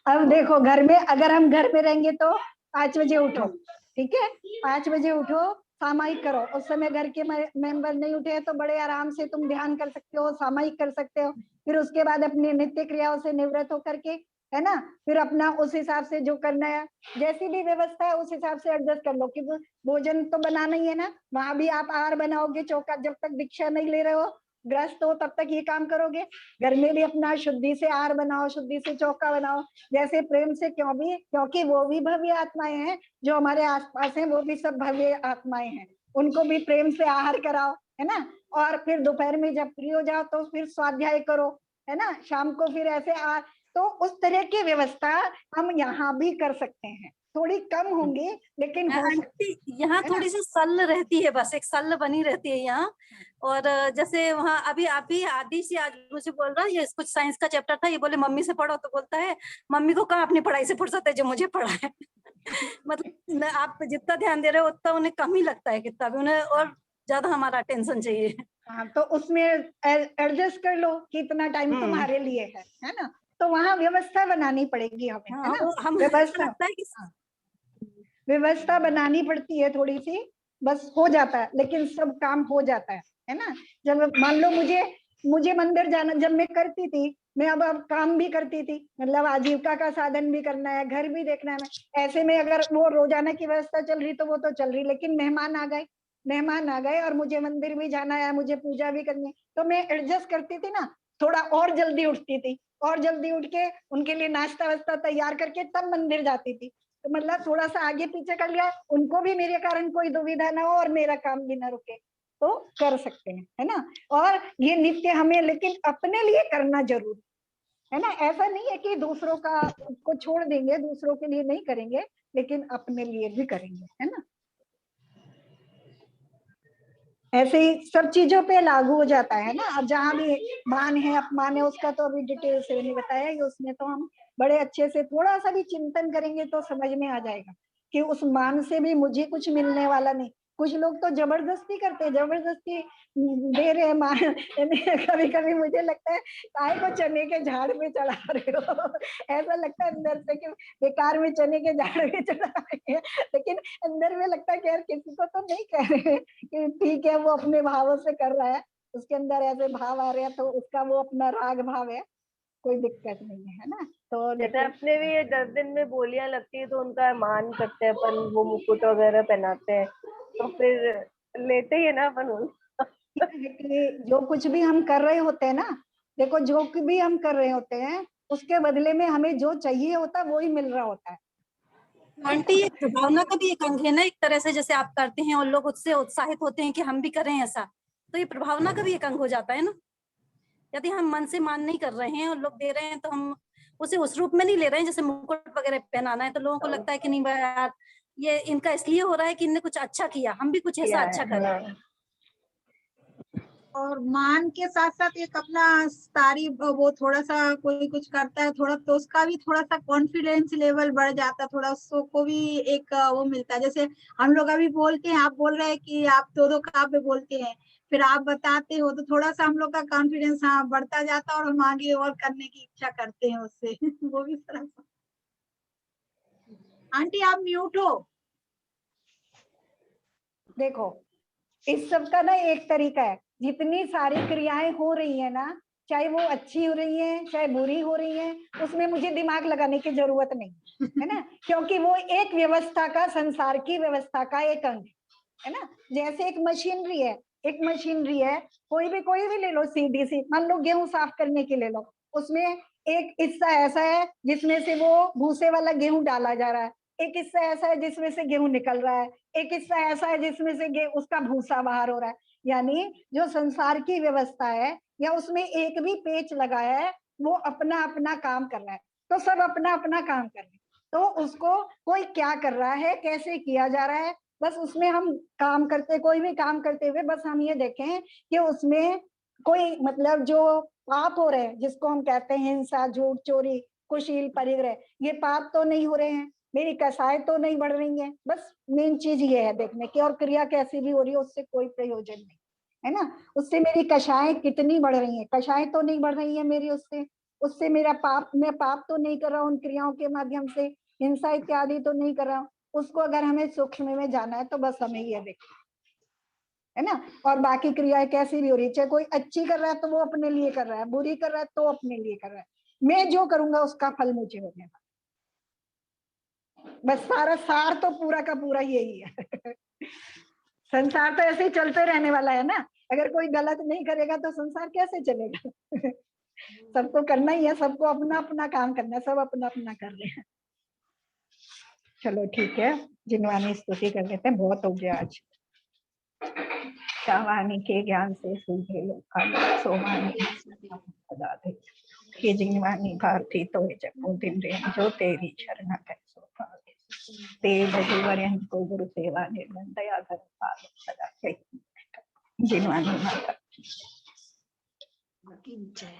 अब देखो घर में, अगर हम घर में रहेंगे तो 5 बजे उठो, ठीक है, 5 बजे उठो, सामायिक करो। उस समय घर के मेंबर नहीं उठे तो बड़े आराम से तुम ध्यान कर सकते हो, सामायिक कर सकते हो। फिर उसके बाद अपनी नित्य क्रियाओं से निवृत्त होकर के, है ना, फिर अपना उस हिसाब से जो करना है, जैसी भी व्यवस्था है उस हिसाब से एडजस्ट कर लो। कि भोजन तो बनाना ही है ना, वहां भी आप आहार बनाओगे चौका, जब तक दीक्षा नहीं ले रहे हो, ग्रस्त हो, तब तक ये काम करोगे। घर में भी अपना शुद्धि से आहार बनाओ, शुद्धि से चौका बनाओ, जैसे प्रेम से, क्योंकि वो भी भव्य आत्माएं हैं, जो हमारे आसपास हैं वो भी सब भव्य आत्माएं हैं, उनको भी प्रेम से आहार कराओ, है ना। और फिर दोपहर में जब फ्री हो जाओ तो फिर स्वाध्याय करो, है ना। शाम को फिर ऐसे तो उस तरह की व्यवस्था हम यहाँ भी कर सकते हैं, थोड़ी कम होंगी लेकिन हो सकती आंटी यहाँ है ना? थोड़ी सी सल रहती है, बस एक सल बनी रहती है यहाँ। और जैसे वहाँ अभी आप ही आदि से आज मुझे बोल रहा है, ये कुछ साइंस का चैप्टर था, ये बोले मम्मी से पढ़ो, तो बोलता है मम्मी को कहाँ अपनी पढ़ाई से फुर्सत है जो मुझे पढ़ा है। मतलब आप जितना ध्यान दे रहे हो उतना उन्हें कम ही लगता है, कितना भी उन्हें और ज्यादा हमारा अटेंशन चाहिए। हाँ, तो उसमें एडजस्ट कर लो कि इतना टाइम तुम्हारे लिए है ना। तो वहाँ व्यवस्था बनानी पड़ेगी हमें, है ना। हम व्यवस्था लगता है कि व्यवस्था बनानी पड़ती है थोड़ी सी, बस हो जाता है, लेकिन सब काम हो जाता है ना। जब मान लो मुझे मंदिर जाना, जब मैं करती थी, मैं अब काम भी करती थी, मतलब आजीविका का साधन भी करना है, घर भी देखना है। ऐसे में अगर वो रोजाना की व्यवस्था चल रही तो वो तो चल रही, लेकिन मेहमान आ गए और मुझे मंदिर भी जाना है, मुझे पूजा भी करनी है, तो मैं एडजस्ट करती थी ना, थोड़ा और जल्दी उठती थी, और जल्दी उठ के उनके लिए नाश्ता वास्ता तैयार करके तब मंदिर जाती थी। तो मतलब थोड़ा सा आगे पीछे कर लिया, उनको भी मेरे कारण कोई दुविधा ना हो और मेरा काम भी ना रुके, तो कर सकते हैं, है ना। और ये नित्य हमें लेकिन अपने लिए करना जरूरी है ना। ऐसा नहीं है कि दूसरों का को छोड़ देंगे, दूसरों के लिए नहीं करेंगे, लेकिन अपने लिए भी करेंगे, है ना। ऐसे ही सब चीजों पे लागू हो जाता है ना। अब जहाँ भी मान है अपमान है, उसका तो अभी डिटेल से नहीं बताया, ये उसमें तो हम बड़े अच्छे से थोड़ा सा भी चिंतन करेंगे तो समझ में आ जाएगा कि उस मान से भी मुझे कुछ मिलने वाला नहीं। कुछ लोग तो जबरदस्ती करते हैं, जबरदस्ती दे रहे हैं मान। कभी कभी मुझे लगता है काय को चने के झाड़ में चढ़ा रहे हो, ऐसा लगता है अंदर से कि बेकार में चने के झाड़ में चढ़ा रहे हैं, लेकिन अंदर में लगता है कि यार किसी को तो नहीं कह रहे कि ठीक है, वो अपने भावों से कर रहा है, उसके अंदर ऐसे भाव आ रहे हैं तो उसका वो अपना राग भाव है, कोई दिक्कत नहीं है ना। तो जैसे अपने भी ये 10 दिन में बोलियां लगती है तो उनका मान करते हैं अपन, वो मुकुट वगैरह पहनाते हैं, तो फिर लेते ही है ना अपन जो कुछ भी हम कर रहे होते हैं ना, देखो जो भी हम कर रहे होते हैं उसके बदले में हमें जो चाहिए होता है वो ही मिल रहा होता है। आंटी ये प्रभावना का भी एक अंग है ना, एक तरह से जैसे आप करते हैं और लोग उससे उत्साहित होते हैं कि हम भी करें ऐसा, तो ये प्रभावना का भी एक अंग हो जाता है ना। यदि हम मन से मान नहीं कर रहे हैं और लोग दे रहे हैं तो हम उसे उस रूप में नहीं ले रहे हैं, जैसे मुकुट वगैरह पहनाना है तो लोगों को लगता है कि नहीं यार ये इनका इसलिए हो रहा है कि इनने कुछ अच्छा किया, हम भी कुछ ऐसा अच्छा करें। और मान के साथ साथ एक अपना तारीफ, वो थोड़ा सा कोई कुछ करता है थोड़ा, तो उसका भी थोड़ा सा कॉन्फिडेंस लेवल बढ़ जाता है, थोड़ा उसको भी एक वो मिलता है। जैसे हम लोग अभी बोलते हैं, आप बोल रहे हैं कि आप 2-2 काव्य बोलते हैं, फिर आप बताते हो तो थोड़ा सा हम लोग का कॉन्फिडेंस हाँ बढ़ता जाता है और हम आगे और करने की इच्छा करते हैं उससे वो भी थोड़ा सा। आंटी आप म्यूट हो। देखो इस सब का ना एक तरीका है, जितनी सारी क्रियाएं हो रही है ना, चाहे वो अच्छी हो रही है चाहे बुरी हो रही है, उसमें मुझे दिमाग लगाने की जरूरत नहीं है ना, क्योंकि वो एक व्यवस्था का, संसार की व्यवस्था का एक अंग है ना। जैसे एक मशीनरी है, एक मशीनरी है, कोई भी ले लो, सीधी सी मान लो गेहूं साफ करने की ले लो, उसमें एक हिस्सा ऐसा है जिसमें से वो भूसे वाला गेहूं डाला जा रहा है, एक हिस्सा ऐसा है जिसमें से गेहूं निकल रहा है, एक हिस्सा ऐसा है जिसमें से उसका भूसा बाहर हो रहा है। यानी जो संसार की व्यवस्था है, या उसमें एक भी पेच लगाया है, वो अपना अपना काम कर रहा है, तो सब अपना अपना काम कर रहे हैं। तो उसको कोई क्या कर रहा है, कैसे किया जा रहा है, बस उसमें हम काम करते, कोई भी काम करते हुए बस हम ये देखें कि उसमें कोई मतलब जो पाप हो रहे हैं, जिसको हम कहते हैं हिंसा, झूठ, चोरी, कुशील, परिग्रह, ये पाप तो नहीं हो रहे हैं, मेरी कसाई तो नहीं बढ़ रही है, बस मेन चीज ये है देखने की। और क्रिया कैसी भी हो रही है उससे कोई प्रयोजन नहीं है ना, उससे मेरी कषाएं कितनी बढ़ रही है, कषाएं तो नहीं बढ़ रही है मेरी, उससे उससे मेरा पाप, मैं पाप तो नहीं कर रहा हूँ उन क्रियाओं के माध्यम से, हिंसा इत्यादि तो नहीं कर रहा हूँ। उसको अगर हमें सूक्ष्म में जाना है तो बस हमें ये देखना है ना। और बाकी क्रियाएं कैसी भी हो रही है, चाहे कोई अच्छी कर रहा है तो वो अपने लिए कर रहा है, बुरी कर रहा है तो अपने लिए कर रहा है, मैं जो करूंगा उसका फल मुझे होने वाला। बस सारा सार तो पूरा का पूरा यही है संसार तो ऐसे ही चलते रहने वाला है ना, अगर कोई गलत नहीं करेगा तो संसार कैसे चलेगा सबको करना ही है, सबको अपना अपना काम करना है, सब अपना अपना कर रहे हैं। चलो ठीक है, जिनवानी स्तुति कर लेते हैं, बहुत हो गया आज। शावानी के ज्ञान से सूझे लोग सोमानी ये जिनवानी भारती तो जपो दिन रे जो तेरी शरण कैसो पावे, ते भगवान को गुरु सेवा निर्मल दया धर पालो सदा जय जिनवानी माता जय।